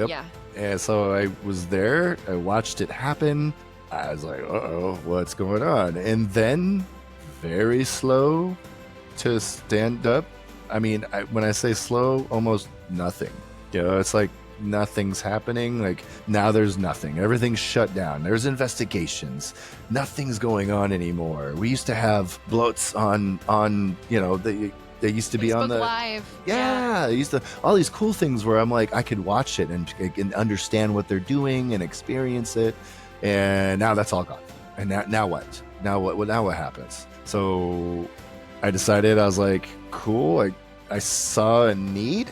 Yeah. And so I was there. I watched it happen. I was like, uh-oh, what's going on? And then very slow to stand up. I mean, when I say slow, almost nothing. You know, it's like nothing's happening. Like now there's nothing. Everything's shut down. There's investigations. Nothing's going on anymore. We used to have bloats on you know, they used to be Facebook on the Live. Yeah, they used to all these cool things where I'm like, I could watch it and understand what they're doing and experience it. And now that's all gone. And now what? Now what happens? So I decided, I was like, cool. I saw a need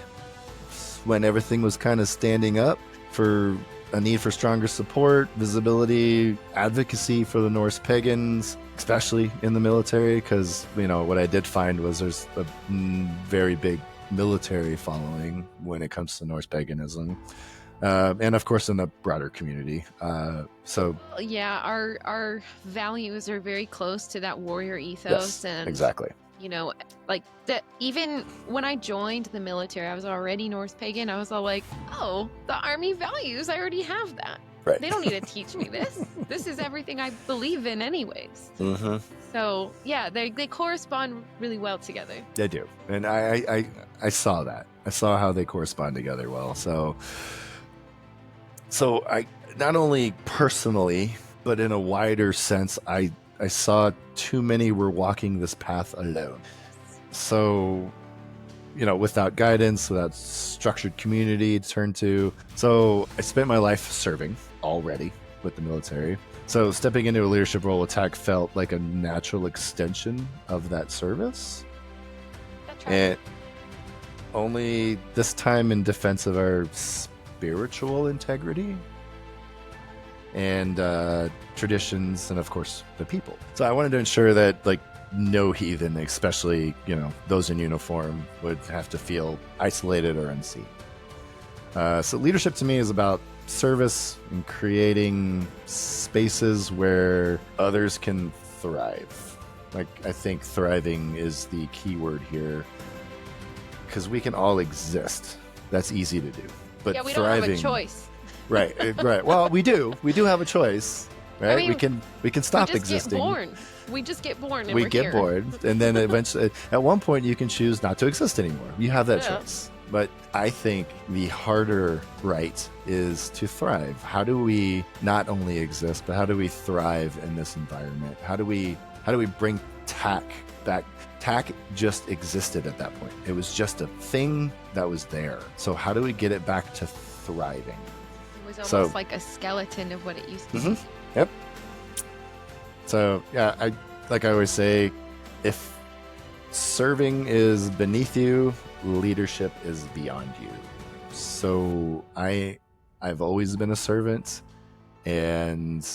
when everything was kind of standing up for a need for stronger support, visibility, advocacy for the Norse pagans, especially in the military, because, you know, what I did find was there's a very big military following when it comes to Norse paganism. And of course in the broader community. So yeah, our values are very close to that warrior ethos. Yes, and exactly. You know, like that. Even when I joined the military, I was already Norse pagan. I was all like, oh, the army values, I already have that. Right. They don't need to teach me this. This is everything I believe in anyways. Mm-hmm. So yeah, they correspond really well together. They do. And I saw that. I saw how they correspond together well. So I, not only personally, but in a wider sense, I saw too many were walking this path alone. So, you know, without guidance, without structured community to turn to. So I spent my life serving already with the military. So stepping into a leadership role with TAC felt like a natural extension of that service. That's right. And only this time in defense of our spiritual integrity and traditions, and of course the people. So I wanted to ensure that, like, no heathen, especially, you know, those in uniform, would have to feel isolated or unseen. So leadership to me is about service and creating spaces where others can thrive. Like, I think thriving is the key word here, because we can all exist. That's easy to do. But yeah, we thriving, don't have a choice. Right. Well, we do. We do have a choice, right? I mean, we can stop we just existing. Get born. We just get born. And We we're get here. bored, and then eventually, at one point, you can choose not to exist anymore. You have that Yeah. choice. But I think the harder right is to thrive. How do we not only exist, but how do we thrive in this environment? How do we bring TAC back? TAC just existed at that point. It was just a thing that was there. So how do we get it back to thriving? It was almost like a skeleton of what it used to be. Yep. So yeah, I always say, if serving is beneath you, leadership is beyond you. So I've always been a servant, and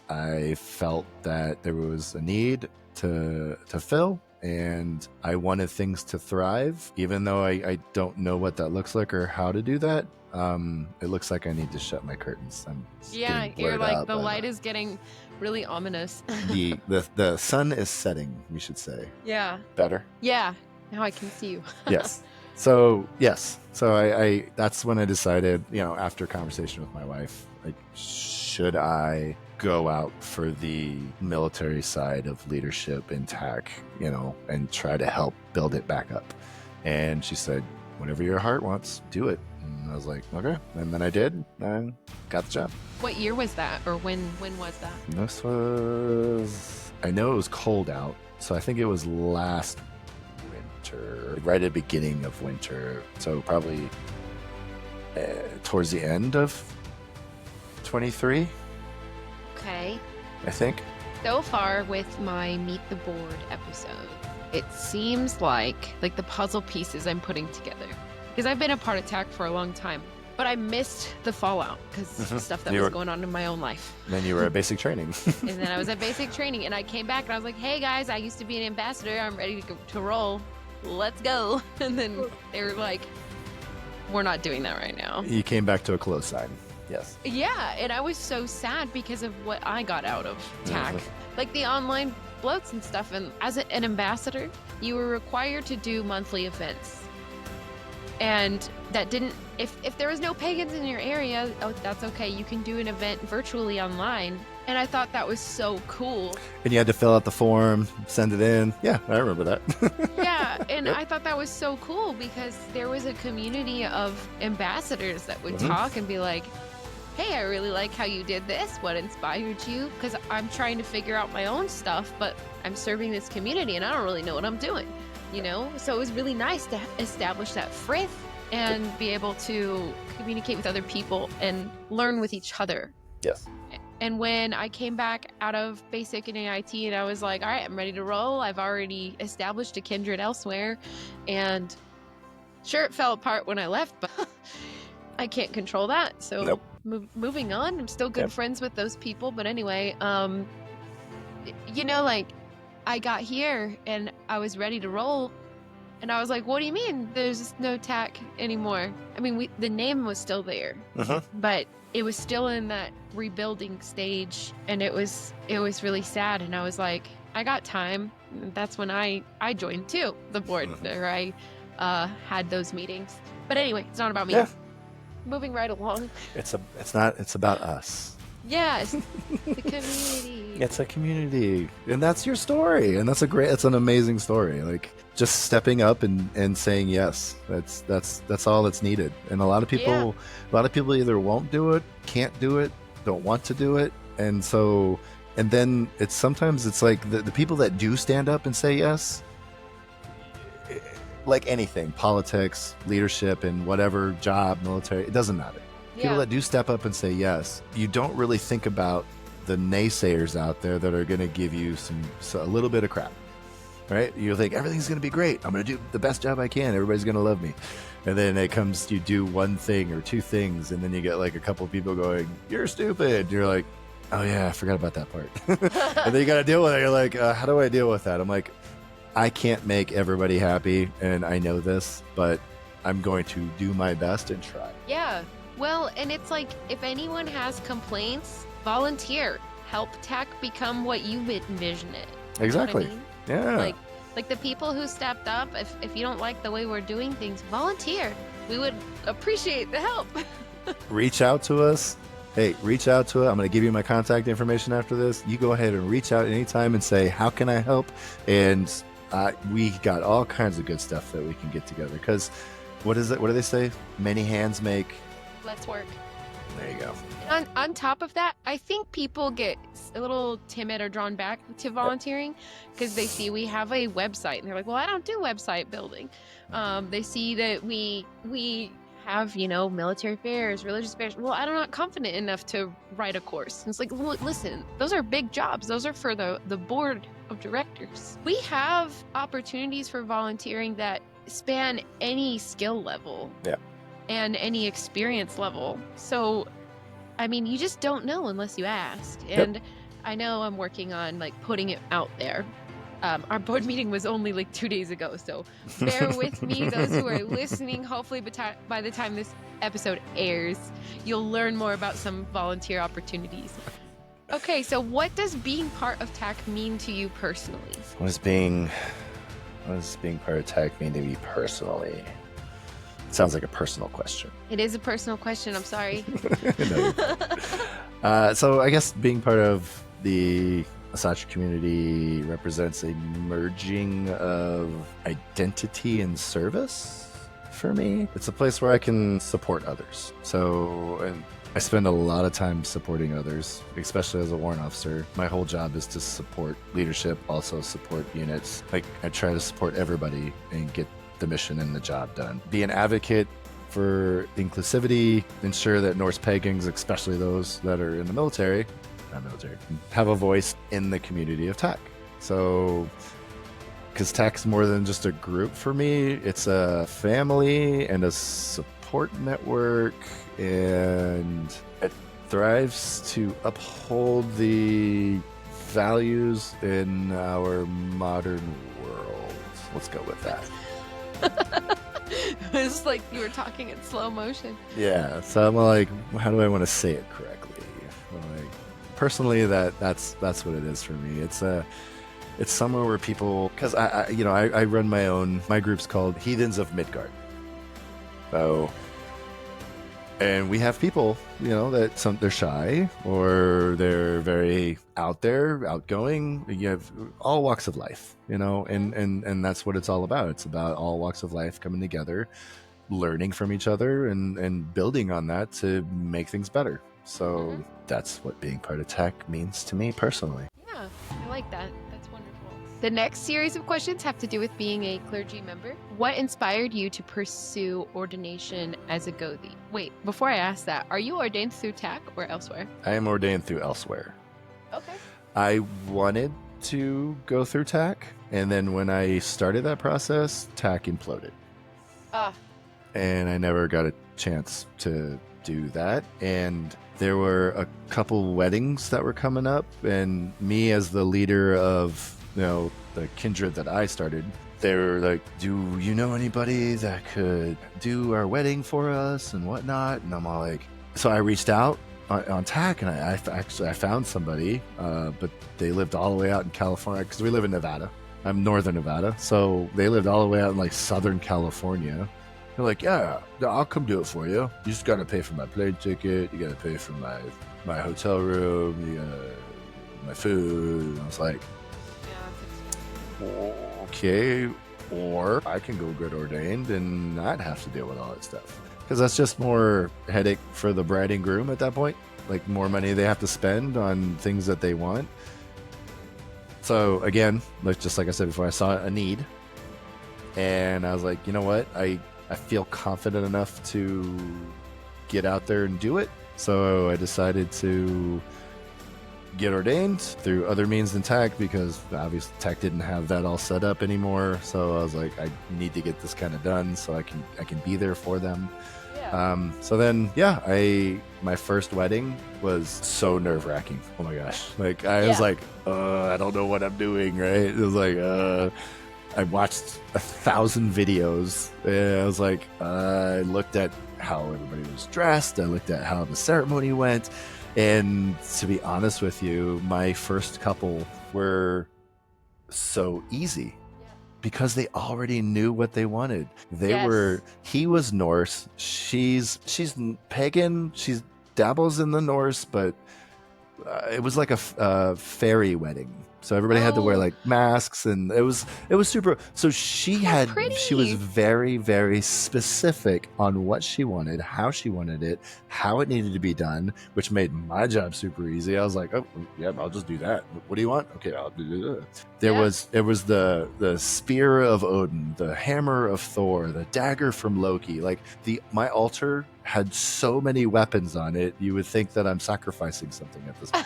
I felt that there was a need to fill, and I wanted things to thrive, even though I don't know what that looks like or how to do that. It looks like I need to shut my curtains. Yeah, you're like, the light is getting really ominous. the sun is setting, we should say. Yeah. Better? Yeah. Now I can see you. Yes. So I that's when I decided, you know, after conversation with my wife, like, should I go out for the military side of leadership in TAC, and try to help build it back up. And she said, whatever your heart wants, do it. And I was like, okay. And then I did, and got the job. What year was that, or when was that? This was, I know it was cold out, so I think it was last winter, right at the beginning of winter. So probably towards the end of 23. Okay. I think. So far with my Meet the Board episode, it seems like the puzzle pieces I'm putting together, because I've been a part of TAC for a long time, but I missed the fallout because of stuff that was going on in my own life. And then you were at basic training. And then I was at basic training, and I came back and I was like, hey guys, I used to be an ambassador. I'm ready to roll. Let's go. And then they were like, we're not doing that right now. You came back to a close sign. Yes. Yeah, and I was so sad because of what I got out of TAC. Like the online floats and stuff. And as an ambassador, you were required to do monthly events. And that didn't, if there was no pagans in your area, oh, that's okay. You can do an event virtually online. And I thought that was so cool. And you had to fill out the form, send it in. Yeah, I remember that. Yeah, and I thought that was so cool because there was a community of ambassadors that would talk and be like, hey, I really like how you did this. What inspired you? Because I'm trying to figure out my own stuff, but I'm serving this community and I don't really know what I'm doing, So it was really nice to establish that frith and be able to communicate with other people and learn with each other. Yes. And when I came back out of basic and AIT and I was like, all right, I'm ready to roll. I've already established a kindred elsewhere. And sure, it fell apart when I left, but I can't control that. So nope. Moving on, I'm still good friends with those people. But anyway, I got here and I was ready to roll. And I was like, what do you mean there's no TAC anymore? I mean, the name was still there, but it was still in that rebuilding stage. And it was really sad. And I was like, I got time. And that's when I joined too, the board, where I had those meetings. But anyway, it's not about me. Yeah. Moving right along. It's about us. Yes, the community. It's a community, and that's your story, and that's an amazing story. Like just stepping up and saying yes. That's all that's needed. And a lot of people either won't do it, can't do it, don't want to do it, and then sometimes it's like the people that do stand up and say yes. Like anything, politics, leadership, and whatever job, military, it doesn't matter. People that do step up and say yes, you don't really think about the naysayers out there that are going to give you a little bit of crap, right? You think everything's going to be great. I'm going to do the best job I can. Everybody's going to love me. And then it comes, you do one thing or two things, and then you get like a couple of people going, you're stupid. You're like, oh yeah, I forgot about that part. And then you got to deal with it. You're like, how do I deal with that? I'm like, I can't make everybody happy, and I know this, but I'm going to do my best and try. Yeah. Well, and it's like, if anyone has complaints, volunteer. Help TAC become what you envision it. Exactly. You know what I mean? Yeah. Like the people who stepped up, if you don't like the way we're doing things, volunteer. We would appreciate the help. Reach out to us. Hey, reach out to it. I'm going to give you my contact information after this. You go ahead and reach out anytime and say, how can I help? And we got all kinds of good stuff that we can get together. Because what is it? What do they say? Many hands make. Let's work. There you go. On top of that, I think people get a little timid or drawn back to volunteering because they see we have a website and they're like, well, I don't do website building. They see that we have, military affairs, religious affairs. Well, I'm not confident enough to write a course. And it's like, well, listen, those are big jobs. Those are for the board of directors. We have opportunities for volunteering that span any skill level. Yeah. And any experience level. So, I mean, you just don't know unless you ask. And I know I'm working on putting it out there. Our board meeting was only 2 days ago, so bear with me, those who are listening. Hopefully by the time this episode airs, you'll learn more about some volunteer opportunities. Okay, so what does being part of TAC mean to you personally? What does being part of TAC mean to me personally? Sounds like a personal question. It is a personal question. I'm sorry. So I guess being part of the Asatru community represents a merging of identity and service for me. It's a place where I can support others. So, and I spend a lot of time supporting others, especially as a warrant officer. My whole job is to support leadership, also support units. Like, I try to support everybody and get the mission and the job done. Be an advocate for inclusivity, ensure that Norse pagans, especially those that are in the military, not military, have a voice in the community of TAC. So, because TAC's more than just a group for me, it's a family and a support network, and it thrives to uphold the values in our modern world. Let's go with that. It was like you were talking in slow motion. Yeah, so I'm like, how do I want to say it correctly? Like, personally, that's what it is for me. It's somewhere where people, because I run my group's called Heathens of Midgard. So, and we have people, that they're shy or they're very out there, outgoing. You have all walks of life, and that's what it's all about. It's about all walks of life coming together, learning from each other and building on that to make things better. So that's what being part of TAC means to me personally. Yeah, I like that. That's wonderful. The next series of questions have to do with being a clergy member. What inspired you to pursue ordination as a Gothi? Wait, before I ask that, are you ordained through TAC or elsewhere? I am ordained through elsewhere. Okay. I wanted to go through TAC, and then when I started that process, TAC imploded. And I never got a chance to do that. And there were a couple weddings that were coming up, and me as the leader of the kindred that I started, they were like, do you know anybody that could do our wedding for us and whatnot? And I'm all like, so I reached out on TAC, and I found somebody, but they lived all the way out in California, because we live in Nevada. I'm northern Nevada, so they lived all the way out in like Southern California. They're like, yeah, I'll come do it for you. You just got to pay for my plane ticket. You got to pay for my hotel room. You got my food. And I was like, okay, or I can go get ordained and not have to deal with all that stuff. Because that's just more headache for the bride and groom at that point. Like, more money they have to spend on things that they want. So again, just like I said before, I saw a need. And I was like, you know what? I feel confident enough to get out there and do it. So I decided to get ordained through other means than TAC, because obviously TAC didn't have that all set up anymore. So I was like, I need to get this kind of done so I can be there for them. Yeah. So then, my first wedding was so nerve-wracking. Oh my gosh. Like, I was like, I don't know what I'm doing, right? It was like, I watched 1,000 videos, and I was like, I looked at how everybody was dressed. I looked at how the ceremony went. And to be honest with you, my first couple were so easy because they already knew what they wanted. He was Norse. She's pagan. She dabbles in the Norse, but it was like a fairy wedding. So everybody had to wear like masks, and it was super. So she was very, very specific on what she wanted, how she wanted it, how it needed to be done, which made my job super easy. I was like, oh yeah, I'll just do that. What do you want? Okay, I'll do that. There was the spear of Odin, the hammer of Thor, the dagger from Loki. Like, my altar had so many weapons on it, you would think that I'm sacrificing something at this point.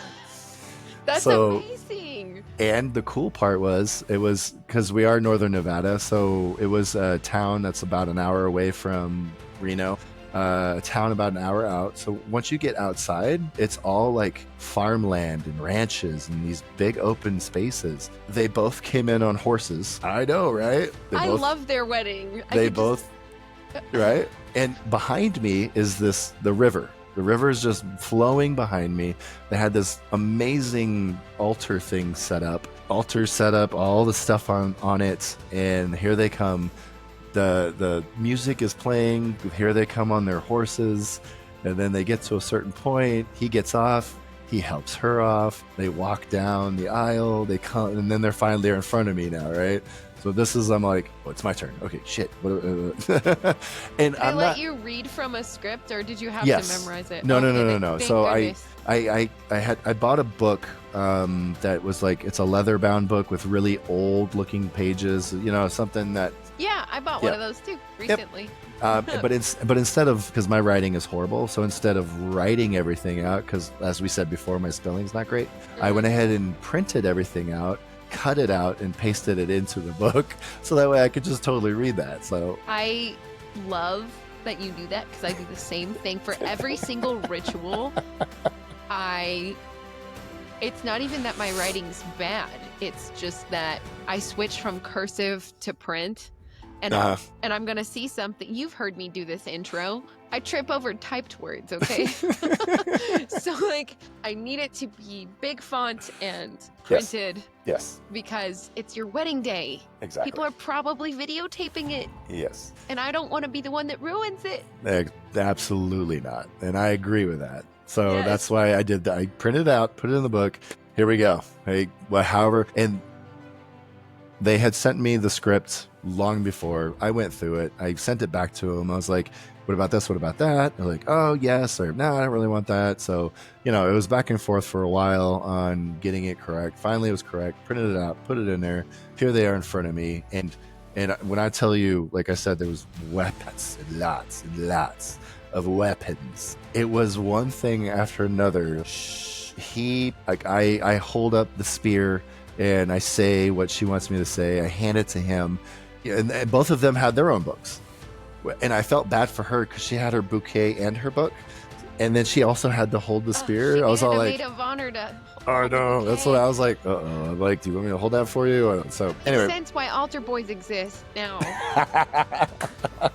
That's amazing. And the cool part was, it was because we are northern Nevada, so it was a town that's about an hour away from Reno, a town about an hour out. So once you get outside, it's all like farmland and ranches and these big open spaces. They both came in on horses. I know, right? I love their wedding. Right? And behind me is the river. The river is just flowing behind me. They had this amazing altar thing set up. Altar set up, all the stuff on it. And here they come. The music is playing. Here they come on their horses. And then they get to a certain point. He gets off. He helps her off. They walk down the aisle. They come, and then they're finally there in front of me now, right? So this is, I'm like, oh, it's my turn. Okay, shit. And Did I let you read from a script, or did you have to memorize it? No. Thank So goodness. I bought a book that was like, it's a leather bound book with really old looking pages. You know, something that. Yeah, I bought one of those too recently. But instead of, because my writing is horrible, so instead of writing everything out, because as we said before, my spelling's not great, I went ahead and printed everything out, cut it out, and pasted it into the book, so that way I could just totally read that. So I love that you do that, because I do the same thing for every single ritual. It's not even that my writing's bad, it's just that I switch from cursive to print. And I'm going to see something. You've heard me do this intro. I trip over typed words, okay? So, like, I need it to be big font and printed. Yes. Because it's your wedding day. Exactly. People are probably videotaping it. Yes. And I don't want to be the one that ruins it. Absolutely not. And I agree with that. So that's why I did that. I printed it out, put it in the book. Here we go. Hey, however, and they had sent me the script long before. I went through it. I sent it back to them. I was like, what about this? What about that? They're like, oh, yes, or no, I don't really want that. So, you know, it was back and forth for a while on getting it correct. Finally, it was correct. Printed it out, put it in there. Here they are in front of me. And when I tell you, like I said, there was weapons, lots and lots of weapons. It was one thing after another. I hold up the spear and I say what she wants me to say. I hand it to him. And both of them had their own books. And I felt bad for her because she had her bouquet and her book. And then she also had to hold the spear. I was all like, maid of honor to oh no, that's what I was like. Uh-oh. I'm like, do you want me to hold that for you? So anyway. Makes sense why altar boys exist now.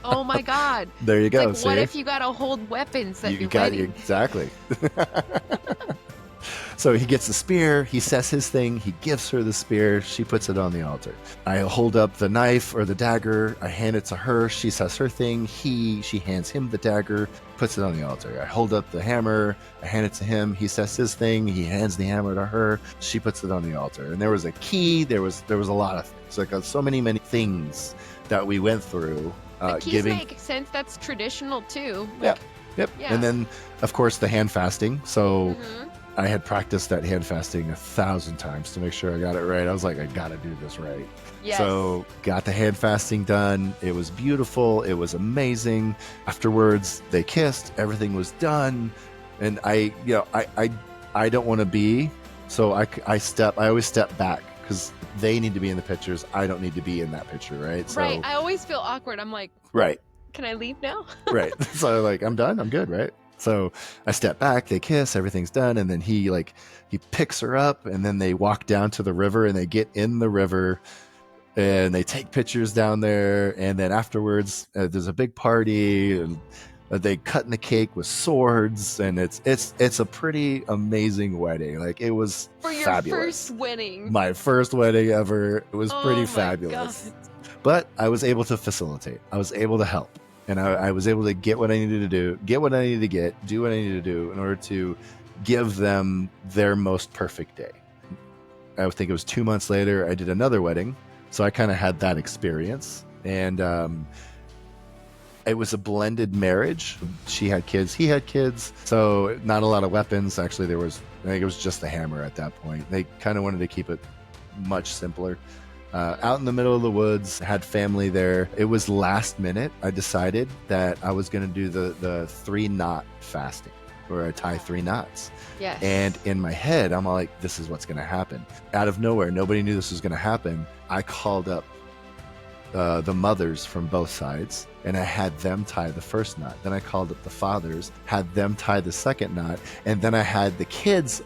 Oh my God. There you go. Like, what if you got to hold weapons that you're got wedding? Exactly. So he gets the spear, he says his thing, he gives her the spear, she puts it on the altar. I hold up the knife or the dagger, I hand it to her, she says her thing, she hands him the dagger, puts it on the altar. I hold up the hammer, I hand it to him, he says his thing, he hands the hammer to her, she puts it on the altar. And there was a key, there was a lot of things. Like so many things that we went through. The keys make sense, that's traditional too. Like, Yep. Yeah. And then, of course, the hand fasting. So I had practiced that hand fasting 1,000 times to make sure I got it right. I was like, I got to do this right. Yes. So got the hand fasting done. It was beautiful. It was amazing. Afterwards, they kissed. Everything was done. And I don't want to be. So I always step back because they need to be in the pictures. I don't need to be in that picture, right? So, right. I always feel awkward. I'm like, right. Can I leave now? Right. So like, I'm done. I'm good, right? So I step back, they kiss, everything's done, and then he picks her up, and then they walk down to the river, and they get in the river, and they take pictures down there, and then afterwards there's a big party, and they cutting the cake with swords, and it's a pretty amazing wedding. Like it was for your fabulous. First wedding, my first wedding ever. It was pretty fabulous. God. But I was able to facilitate. I was able to help. And I was able to get what I needed to do, get what I needed to get, do what I needed to do in order to give them their most perfect day. I think it was 2 months later, I did another wedding. So I kind of had that experience. And it was a blended marriage. She had kids, he had kids. So not a lot of weapons. Actually, I think it was just the hammer at that point. They kind of wanted to keep it much simpler. Out in the middle of the woods, had family there. It was last minute. I decided that I was going to do the 3-knot fasting, where I tie 3 knots. Yes. And in my head, I'm all like, this is what's going to happen. Out of nowhere, nobody knew this was going to happen. I called up the mothers from both sides, and I had them tie the first knot. Then I called up the fathers, had them tie the second knot, and then I had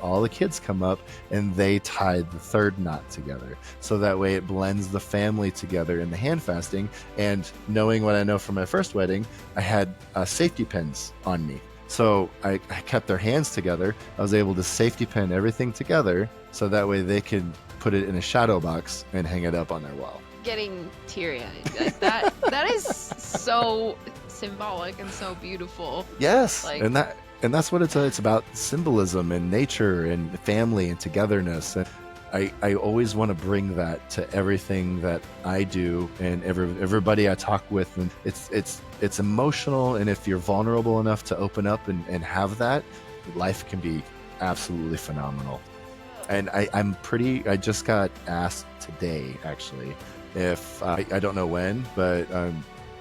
all the kids come up, and they tied the 3rd knot together. So that way it blends the family together in the hand fasting. And knowing what I know from my first wedding, I had safety pins on me. So I kept their hands together. I was able to safety pin everything together, so that way they could put it in a shadow box and hang it up on their wall. Getting teary-eyed. Like that is so symbolic and so beautiful. Yes. Like, And And that's what it's about, symbolism and nature and family and togetherness. And I always want to bring that to everything that I do and everybody I talk with. And it's emotional. And if you're vulnerable enough to open up and have that, life can be absolutely phenomenal. And I just got asked today, actually, if I don't know when, but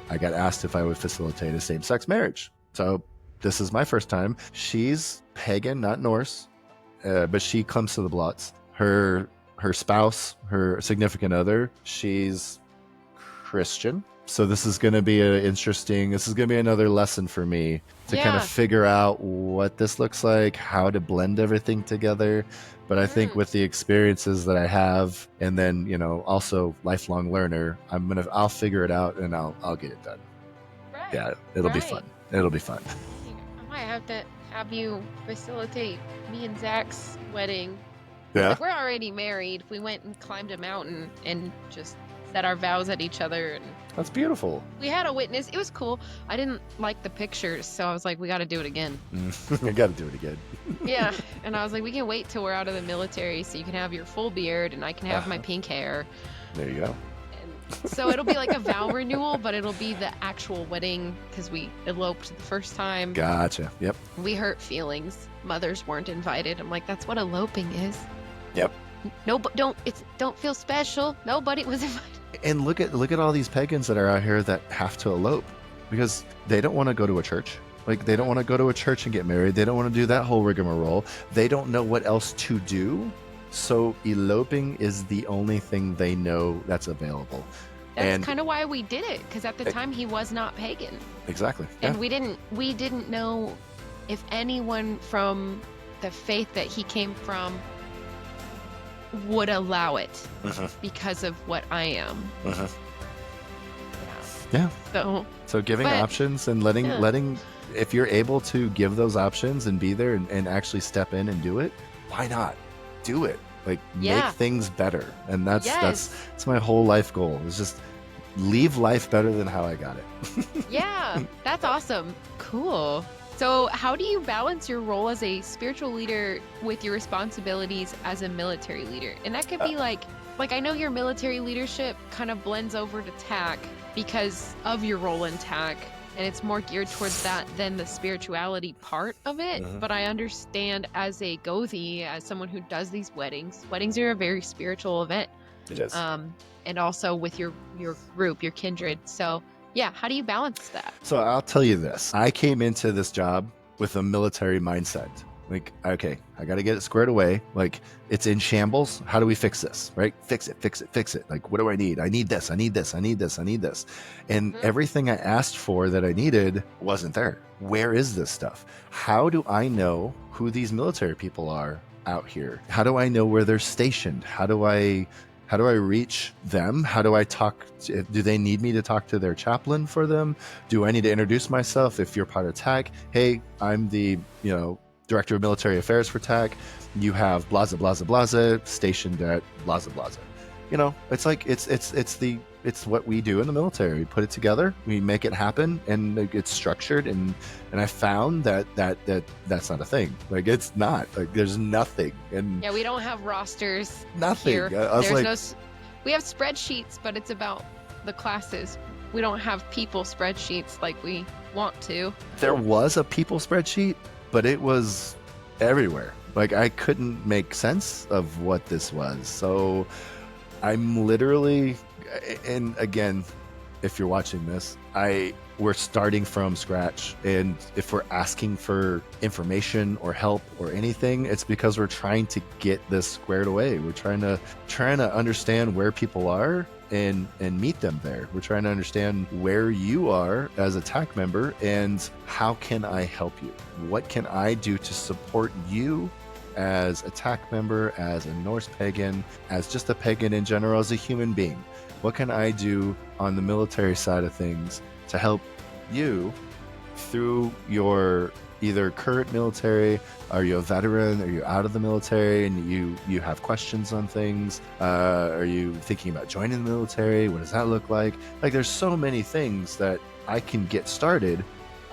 I got asked if I would facilitate a same-sex marriage. So this is my first time. She's pagan, not Norse, but she comes to the Blots. Her spouse, her significant other, she's Christian. So this is going to be another lesson for me to kind of figure out what this looks like, how to blend everything together. But I think with the experiences that I have, and then, also lifelong learner, I'll figure it out and I'll get it done. Right. Yeah, it'll be fun. It'll be fun. I might have to have you facilitate me and Zach's wedding. Yeah. Like, we're already married. We went and climbed a mountain and just said our vows at each other. And that's beautiful. We had a witness. It was cool. I didn't like the pictures, so I was like, we got to do it again. I got to do it again. Yeah. And I was like, we can wait till we're out of the military so you can have your full beard and I can have my pink hair. There you go. And so it'll be like a vow renewal, but it'll be the actual wedding because we eloped the first time. Gotcha. Yep. We hurt feelings. Mothers weren't invited. I'm like, that's what eloping is. Yep. No, but don't feel special. Nobody was invited. And look at all these pagans that are out here that have to elope because they don't want to go to a church. Like, they don't want to go to a church and get married. They don't want to do that whole rigmarole. They don't know what else to do. So eloping is the only thing they know that's available. That's kind of why we did it, because at the time he was not pagan. Exactly. And we didn't know if anyone from the faith that he came from would allow it because of what I am. Yeah. So giving but, options and letting, if you're able to give those options and be there and actually step in and do it, why not do it? Like, make things better. And that's my whole life goal, is just leave life better than how I got it. Yeah, that's awesome. Cool. So how do you balance your role as a spiritual leader with your responsibilities as a military leader? And that could be like I know your military leadership kind of blends over to TAC because of your role in TAC, and it's more geared towards that than the spirituality part of it. But I understand as a Gothi, as someone who does these weddings are a very spiritual event. It is. And also with your group, your kindred. So yeah, how do you balance that? So I'll tell you this. I came into this job with a military mindset. Like, okay, I got to get it squared away. Like, it's in shambles. How do we fix this? Right? Fix it. Like, what do I need? I need this. And everything I asked for that I needed wasn't there. Where is this stuff? How do I know who these military people are out here? How do I know where they're stationed? How do I reach them? How do I talk? Do they need me to talk to their chaplain for them? Do I need to introduce myself? If you're part of TAC, hey, I'm the, Director of Military Affairs for TAC. You have blaza, blaza, blaza, stationed at blaza, blaza. It's like, it's what we do in the military. We put it together, we make it happen, and it's structured. And I found that's not a thing. Like, it's not. Like, there's nothing. And yeah, we don't have rosters. Nothing. Here. We have spreadsheets, but it's about the classes. We don't have people spreadsheets like we want to. There was a people spreadsheet, but it was everywhere. Like, I couldn't make sense of what this was. So I'm literally, and again, if you're watching this, we're starting from scratch. And if we're asking for information or help or anything, it's because we're trying to get this squared away. We're trying to understand where people are and meet them there. We're trying to understand where you are as a TAC member and how can I help you? What can I do to support you as a TAC member, as a Norse pagan, as just a pagan in general, as a human being? What can I do on the military side of things to help you through your either current military, are you a veteran, are you out of the military and you have questions on things? Are you thinking about joining the military? What does that look like? Like, there's so many things that I can get started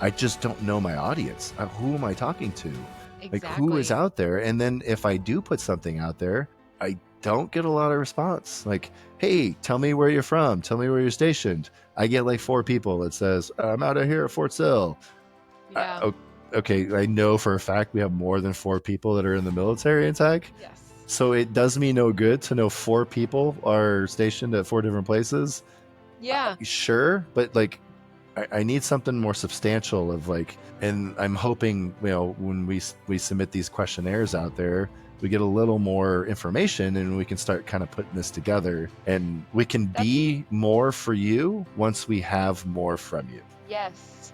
I just don't know my audience. Who am I talking to? Exactly. Like, who is out there? And then if I do put something out there, I don't get a lot of response. Like, hey, tell me where you're from. Tell me where you're stationed. I get like 4 people that says, I'm out of here at Fort Sill. Yeah. Okay, I know for a fact we have more than 4 people that are in the military in tech. Yes. So it does me no good to know 4 people are stationed at 4 different places. Yeah. Sure, but like, I need something more substantial of like, and I'm hoping, when we submit these questionnaires out there, we get a little more information and we can start kind of putting this together, and we can be more for you once we have more from you. Yes.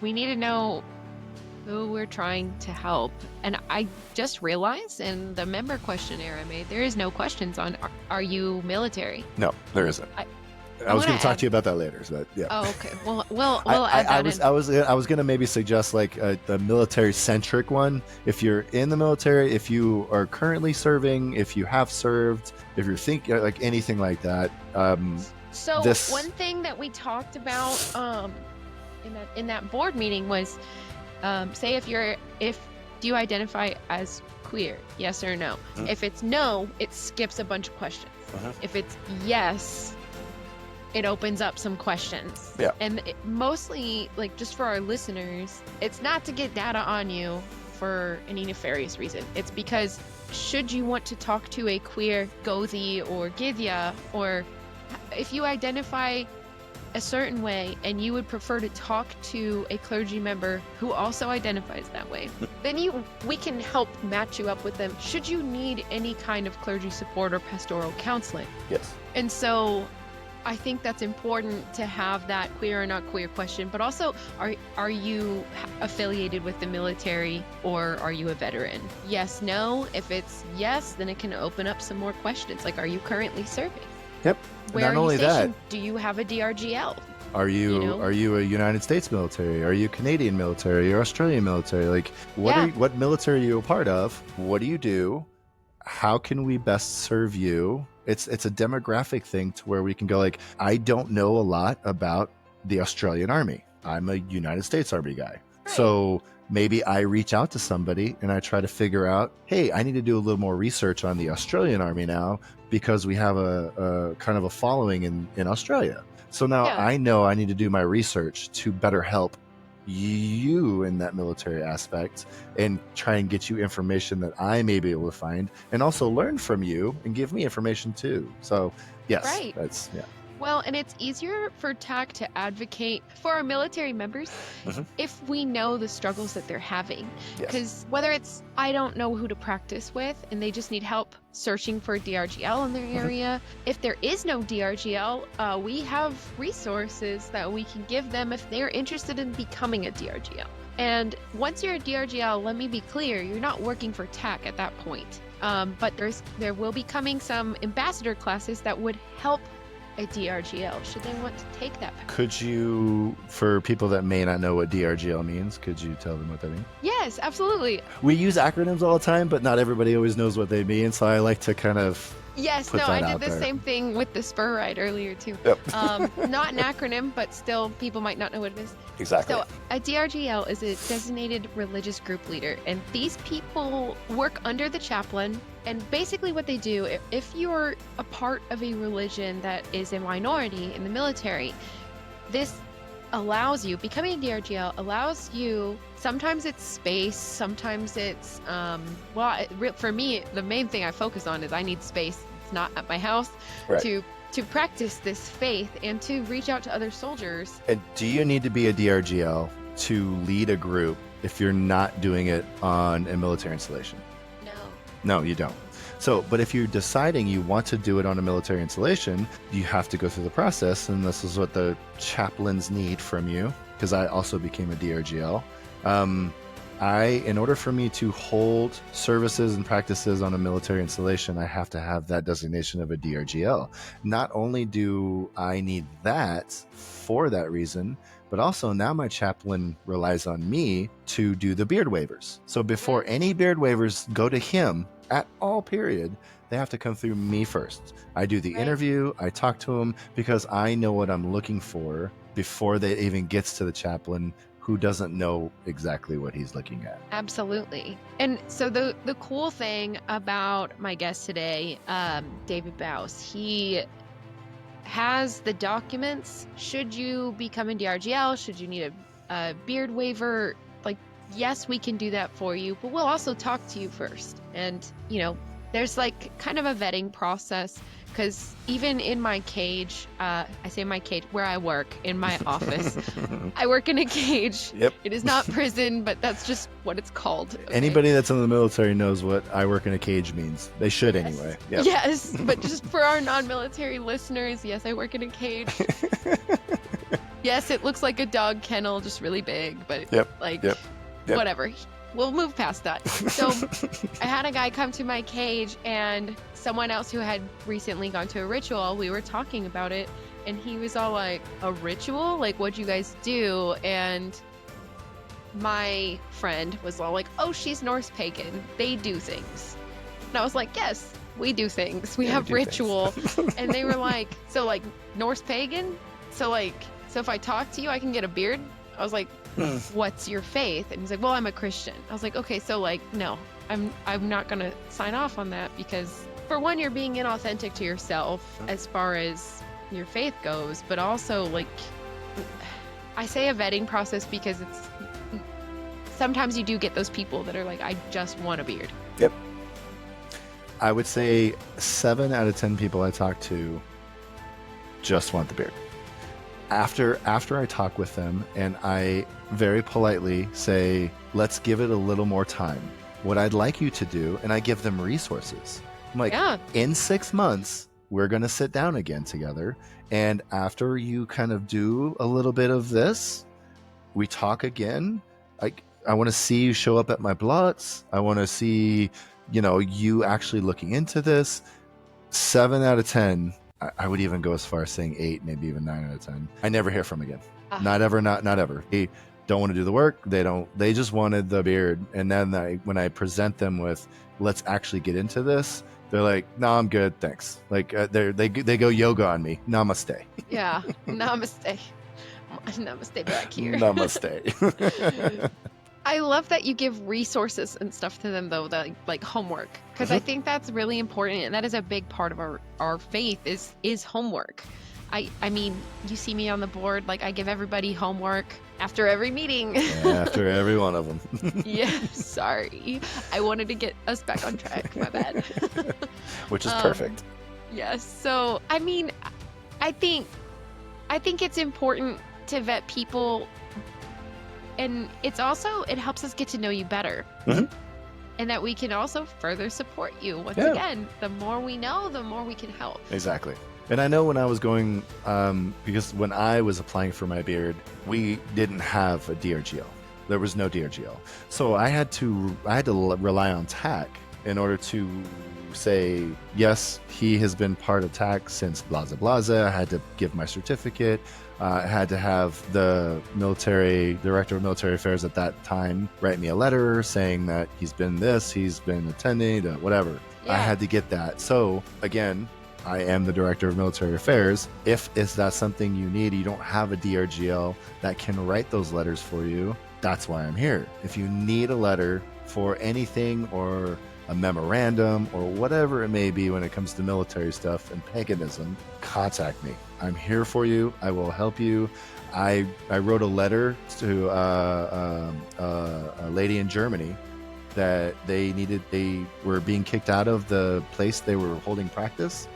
We need to know who we're trying to help. And I just realized in the member questionnaire I made, there is no questions on are you military? No, there isn't. I was going to talk to you about that later. So yeah. Oh, okay. Well, we'll add that in. I was going to maybe suggest like the military-centric one. If you're in the military, if you are currently serving, if you have served, if you're thinking like anything like that. So one thing that we talked about in that board meeting was, say do you identify as queer? Yes or no? Mm-hmm. If it's no, it skips a bunch of questions. Uh-huh. If it's yes, it opens up some questions. Yeah. And mostly, like, just for our listeners, it's not to get data on you for any nefarious reason. It's because should you want to talk to a queer Gothi or Githya, or if you identify a certain way and you would prefer to talk to a clergy member who also identifies that way, then we can help match you up with them should you need any kind of clergy support or pastoral counseling. Yes. And so I think that's important to have that queer or not queer question, but also are you affiliated with the military or are you a veteran? Yes, no. If it's yes, then it can open up some more questions. Like, are you currently serving? Yep. Where not are only you stationed? that, do you have a DRGL? Are you a United States military? Are you Canadian military? Or Australian military? Like, what military are you a part of? What do you do? How can we best serve you? It's a demographic thing to where we can go like, I don't know a lot about the Australian Army. I'm a United States Army guy. Right. So maybe I reach out to somebody and I try to figure out, hey, I need to do a little more research on the Australian Army now because we have a kind of a following in Australia. So now I know I need to do my research to better help you in that military aspect and try and get you information that I may be able to find and also learn from you and give me information too. So yes, right. That's Well, and it's easier for TAC to advocate for our military members if we know the struggles that they're having. Because whether it's, I don't know who to practice with and they just need help searching for a DRGL in their area. If there is no DRGL, we have resources that we can give them if they're interested in becoming a DRGL. And once you're a DRGL, let me be clear, you're not working for TAC at that point. But there will be coming some ambassador classes that would help a DRGL should they want to take that path. Could you, for people that may not know what DRGL means, could you tell them what that means? Yes, absolutely. We use acronyms all the time, but not everybody always knows what they mean, so I like to kind of I did the same thing with the spur ride earlier too. Yep. Not an acronym, but still people might not know what it is. Exactly. So a DRGL is a designated religious group leader, and these people work under the chaplain. And basically what they do, if you're a part of a religion that is a minority in the military, this allows you, becoming a DRGL allows you, sometimes it's space, sometimes it's, for me, the main thing I focus on is I need space. It's not at my house to practice this faith and to reach out to other soldiers. And do you need to be a DRGL to lead a group if you're not doing it on a military installation? No, you don't. So, but if you're deciding you want to do it on a military installation, you have to go through the process, and this is what the chaplains need from you, because I also became a DRGL. In order for me to hold services and practices on a military installation, I have to have that designation of a DRGL. Not only do I need that for that reason, but also now my chaplain relies on me to do the beard waivers. So before any beard waivers go to him at all period, they have to come through me first. I do the interview, I talk to him because I know what I'm looking for before that even gets to the chaplain, who doesn't know exactly what he's looking at. Absolutely. And so the cool thing about my guest today, Davidb, he has the documents. Should you become a DRGL, should you need a beard waiver, like, yes, we can do that for you, but we'll also talk to you first. And, you know, there's like kind of a vetting process, because even in my cage, I say my cage, where I work, in my office, I work in a cage. Yep. It is not prison, but that's just what it's called. Okay? Anybody that's in the military knows what I work in a cage means. They should anyway. Yep. Yes, but just for our non-military listeners, yes, I work in a cage. Yes, it looks like a dog kennel, just really big, but whatever. We'll move past that. So I had a guy come to my cage, and someone else who had recently gone to a ritual, we were talking about it, and he was all like, a ritual? Like, what'd you guys do? And my friend was all like, oh, she's Norse pagan. They do things. And I was like, yes, we do things. We have ritual. And they were like, so like Norse pagan? So if I talk to you, I can get a beard? I was like, what's your faith? And he's like, well, I'm a Christian. I was like, okay, so like, no, I'm not going to sign off on that, because for one, you're being inauthentic to yourself as far as your faith goes, but also like, I say a vetting process because it's, sometimes you do get those people that are like, I just want a beard. Yep. I would say 7 out of 10 people I talk to just want the beard. After I talk with them and I very politely say, let's give it a little more time. What I'd like you to do, and I give them resources. I'm like, in 6 months, we're going to sit down again together. And after you kind of do a little bit of this, we talk again. I want to see you show up at my blots. I want to see, you actually looking into this. 7 out of 10. I would even go as far as saying 8, maybe even 9 out of 10. I never hear from again. Not ever, not ever. They don't want to do the work. They just wanted the beard. And then when I present them with, let's actually get into this, they're like, no, I'm good. Thanks. Like they go yoga on me. Namaste. Yeah. Namaste. Namaste back here. Namaste. I love that you give resources and stuff to them, though, that like homework, because I think that's really important, and that is a big part of our faith is homework. I mean, you see me on the board, like I give everybody homework after every meeting. Yeah, after every one of them. Yeah, sorry. I wanted to get us back on track. My bad. Which is perfect. Yes. So, I mean, I think it's important to vet people. And it helps us get to know you better. Mm-hmm. And that we can also further support you. Once again, the more we know, the more we can help. Exactly. And I know when I was going, because when I was applying for my beard, we didn't have a DRGL. There was no DRGL. So I had to rely on TAC in order to say, yes, he has been part of TAC since blaza blaza. I had to give my certificate. I had to have the director of military affairs at that time write me a letter saying that he's been attending, whatever. Yeah. I had to get that. So again, I am the director of military affairs. If that's something you need, you don't have a DRGL that can write those letters for you, that's why I'm here. If you need a letter for anything or a memorandum or whatever it may be when it comes to military stuff and paganism, contact me. I'm here for you. I will help you. I wrote a letter to a lady in Germany that they were being kicked out of the place they were holding practice,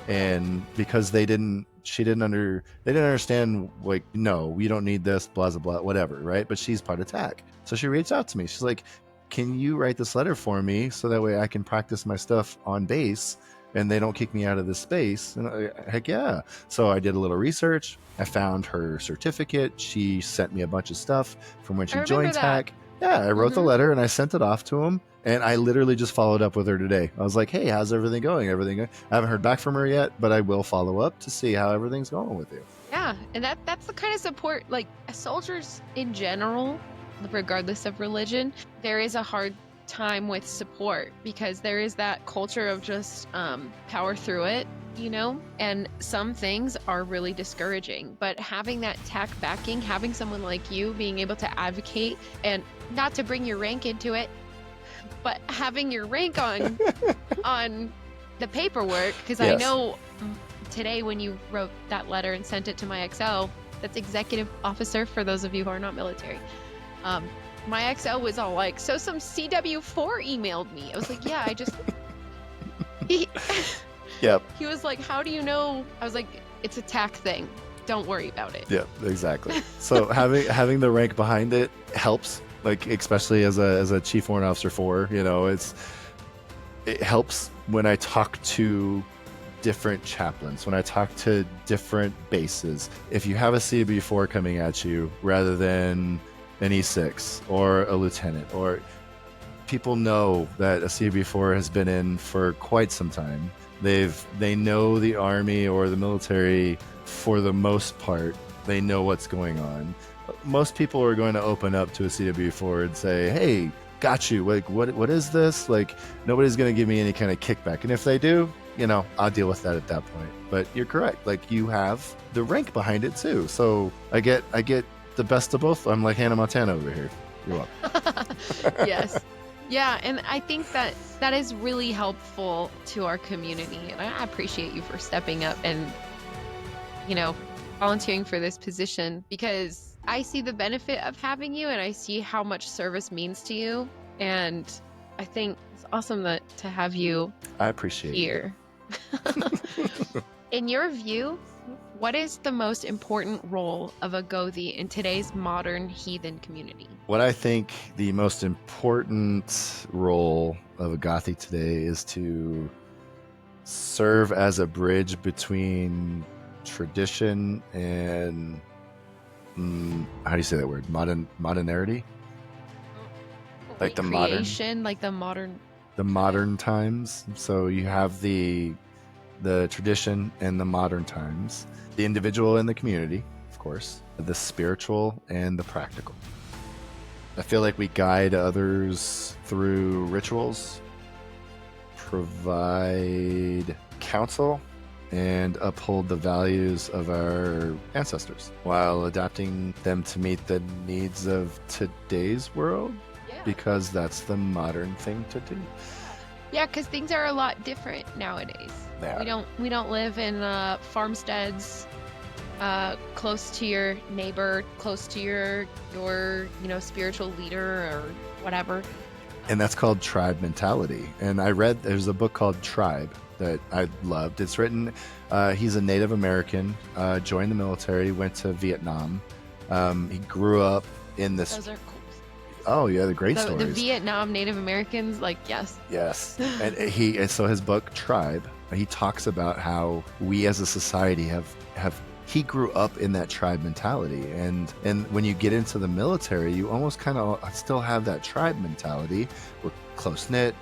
and because they didn't understand, like, no, we don't need this, blah blah blah, whatever, right? But she's part of TAC, so she reached out to me. She's like, can you write this letter for me so that way I can practice my stuff on base and they don't kick me out of this space? And heck yeah. So I did a little research. I found her certificate. She sent me a bunch of stuff from when she joined TAC. Yeah, I wrote the letter and I sent it off to him. And I literally just followed up with her today. I was like, hey, how's everything going? Everything good? I haven't heard back from her yet, but I will follow up to see how everything's going with you. Yeah, and that's the kind of support, like, soldiers in general, regardless of religion, there is a hard time with support because there is that culture of just power through it. you know, and some things are really discouraging, but having that tech backing, having someone like you being able to advocate, and not to bring your rank into it, but having your rank on the paperwork, because I know today when you wrote that letter and sent it to my XL, that's executive officer for those of you who are not military, my XL was all like, so some CW4 emailed me. I was like, yeah, I just Yep. He was like, how do you know? I was like, it's a TAC thing. Don't worry about it. Yep, exactly. So having the rank behind it helps, like especially as a Chief Warrant Officer 4, you know, it helps when I talk to different chaplains, when I talk to different bases. If you have a CW4 coming at you rather than an E6 or a lieutenant, or people know that a CW4 has been in for quite some time. They know the Army or the military for the most part. They know what's going on. Most people are going to open up to a CW4 and say, hey, got you. Like, what is this? Like, nobody's going to give me any kind of kickback. And if they do, you know, I'll deal with that at that point. But you're correct. Like, you have the rank behind it too. So I get the best of both. I'm like Hannah Montana over here. You're welcome. Yes. Yeah, and I think that is really helpful to our community, and I appreciate you for stepping up and, you know, volunteering for this position, because I see the benefit of having you, and I see how much service means to you, and I think it's awesome to have you. I appreciate here. In your view, what is the most important role of a Gothi in today's modern heathen community? What I think the most important role of a Gothi today is to serve as a bridge between tradition and how do you say that word? Modernity? Like the creation, the modern times. So you have the tradition and the modern times, the individual and the community, of course, the spiritual and the practical. I feel like we guide others through rituals, provide counsel, and uphold the values of our ancestors while adapting them to meet the needs of today's world, because that's the modern thing to do. Yeah, because things are a lot different nowadays. We don't live in farmsteads, close to your neighbor, close to your spiritual leader or whatever. And that's called tribe mentality. And there's a book called Tribe that I loved. It's written, he's a Native American, joined the military, went to Vietnam. He grew up in this. Those are cool. Oh yeah, the great stories. The Vietnam Native Americans, like, yes. Yes. And so his book Tribe, he talks about how we as a society he grew up in that tribe mentality, and when you get into the military, you almost kind of still have that tribe mentality. We're close knit.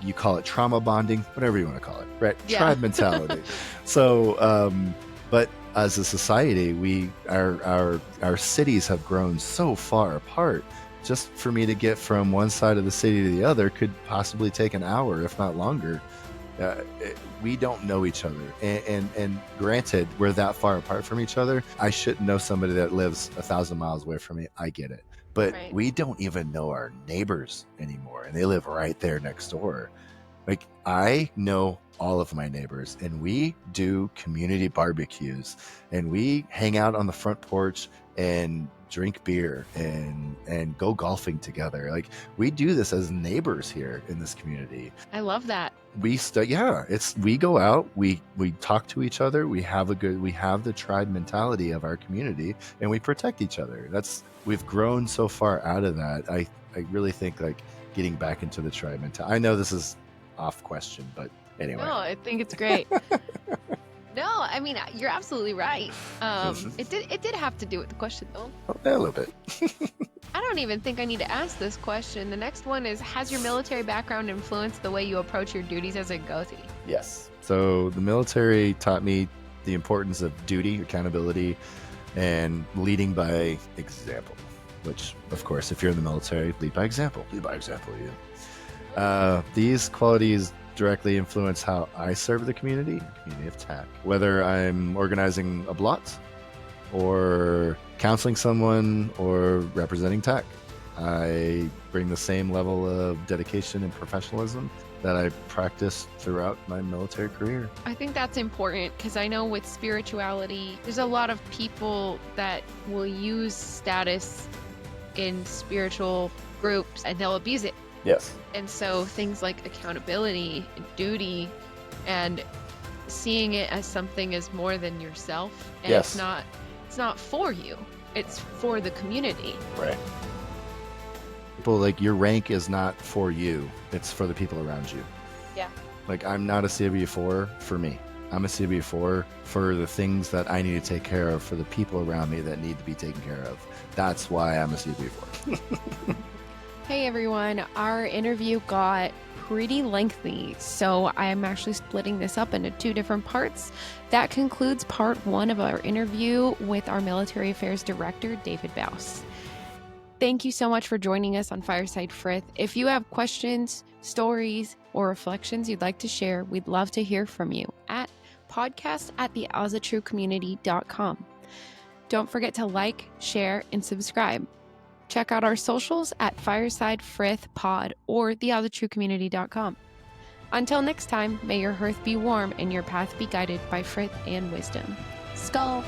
You call it trauma bonding, whatever you want to call it, right? Yeah. Tribe mentality. So, but as a society, our cities have grown so far apart. Just for me to get from one side of the city to the other could possibly take an hour, if not longer. We don't know each other, and granted, we're that far apart from each other. I shouldn't know somebody that lives 1,000 miles away from me. I get it, but right. We don't even know our neighbors anymore, and they live right there next door. Like, I know all of my neighbors, and we do community barbecues, and we hang out on the front porch and drink beer and go golfing together. Like, we do this as neighbors here in this community. I love that. We go out, we talk to each other, we have the tribe mentality of our community, and we protect each other. We've grown so far out of that. I really think, like, getting back into the tribe mentality. I know this is off question, but anyway. No, I think it's great. No, I mean, you're absolutely right. It did have to do with the question, though. Yeah, a little bit. I don't even think I need to ask this question. The next one is, has your military background influenced the way you approach your duties as a Gothi? Yes. So the military taught me the importance of duty, accountability, and leading by example, which, of course, if you're in the military, lead by example. Lead by example, yeah. These qualities directly influence how I serve the community of tech. Whether I'm organizing a blot or counseling someone or representing tech, I bring the same level of dedication and professionalism that I practiced throughout my military career. I think that's important because I know with spirituality, there's a lot of people that will use status in spiritual groups and they'll abuse it. Yes. And so things like accountability and duty and seeing it as something as more than yourself. And Yes. it's not for you. It's for the community. Right. People, like, your rank is not for you. It's for the people around you. Yeah. Like, I'm not a CW4 for me. I'm a CW4 for the things that I need to take care of, for the people around me that need to be taken care of. That's why I'm a CW4. Hey everyone, our interview got pretty lengthy, so I'm actually splitting this up into 2 different parts. That concludes part 1 of our interview with our Military Affairs Director, Davidb. Thank you so much for joining us on Fireside Frith. If you have questions, stories, or reflections you'd like to share, we'd love to hear from you at podcast@theasatrucommunity.com. Don't forget to like, share, and subscribe. Check out our socials at Fireside Frith Pod or theasatrucommunity.com. Until next time, may your hearth be warm and your path be guided by frith and wisdom. Skull!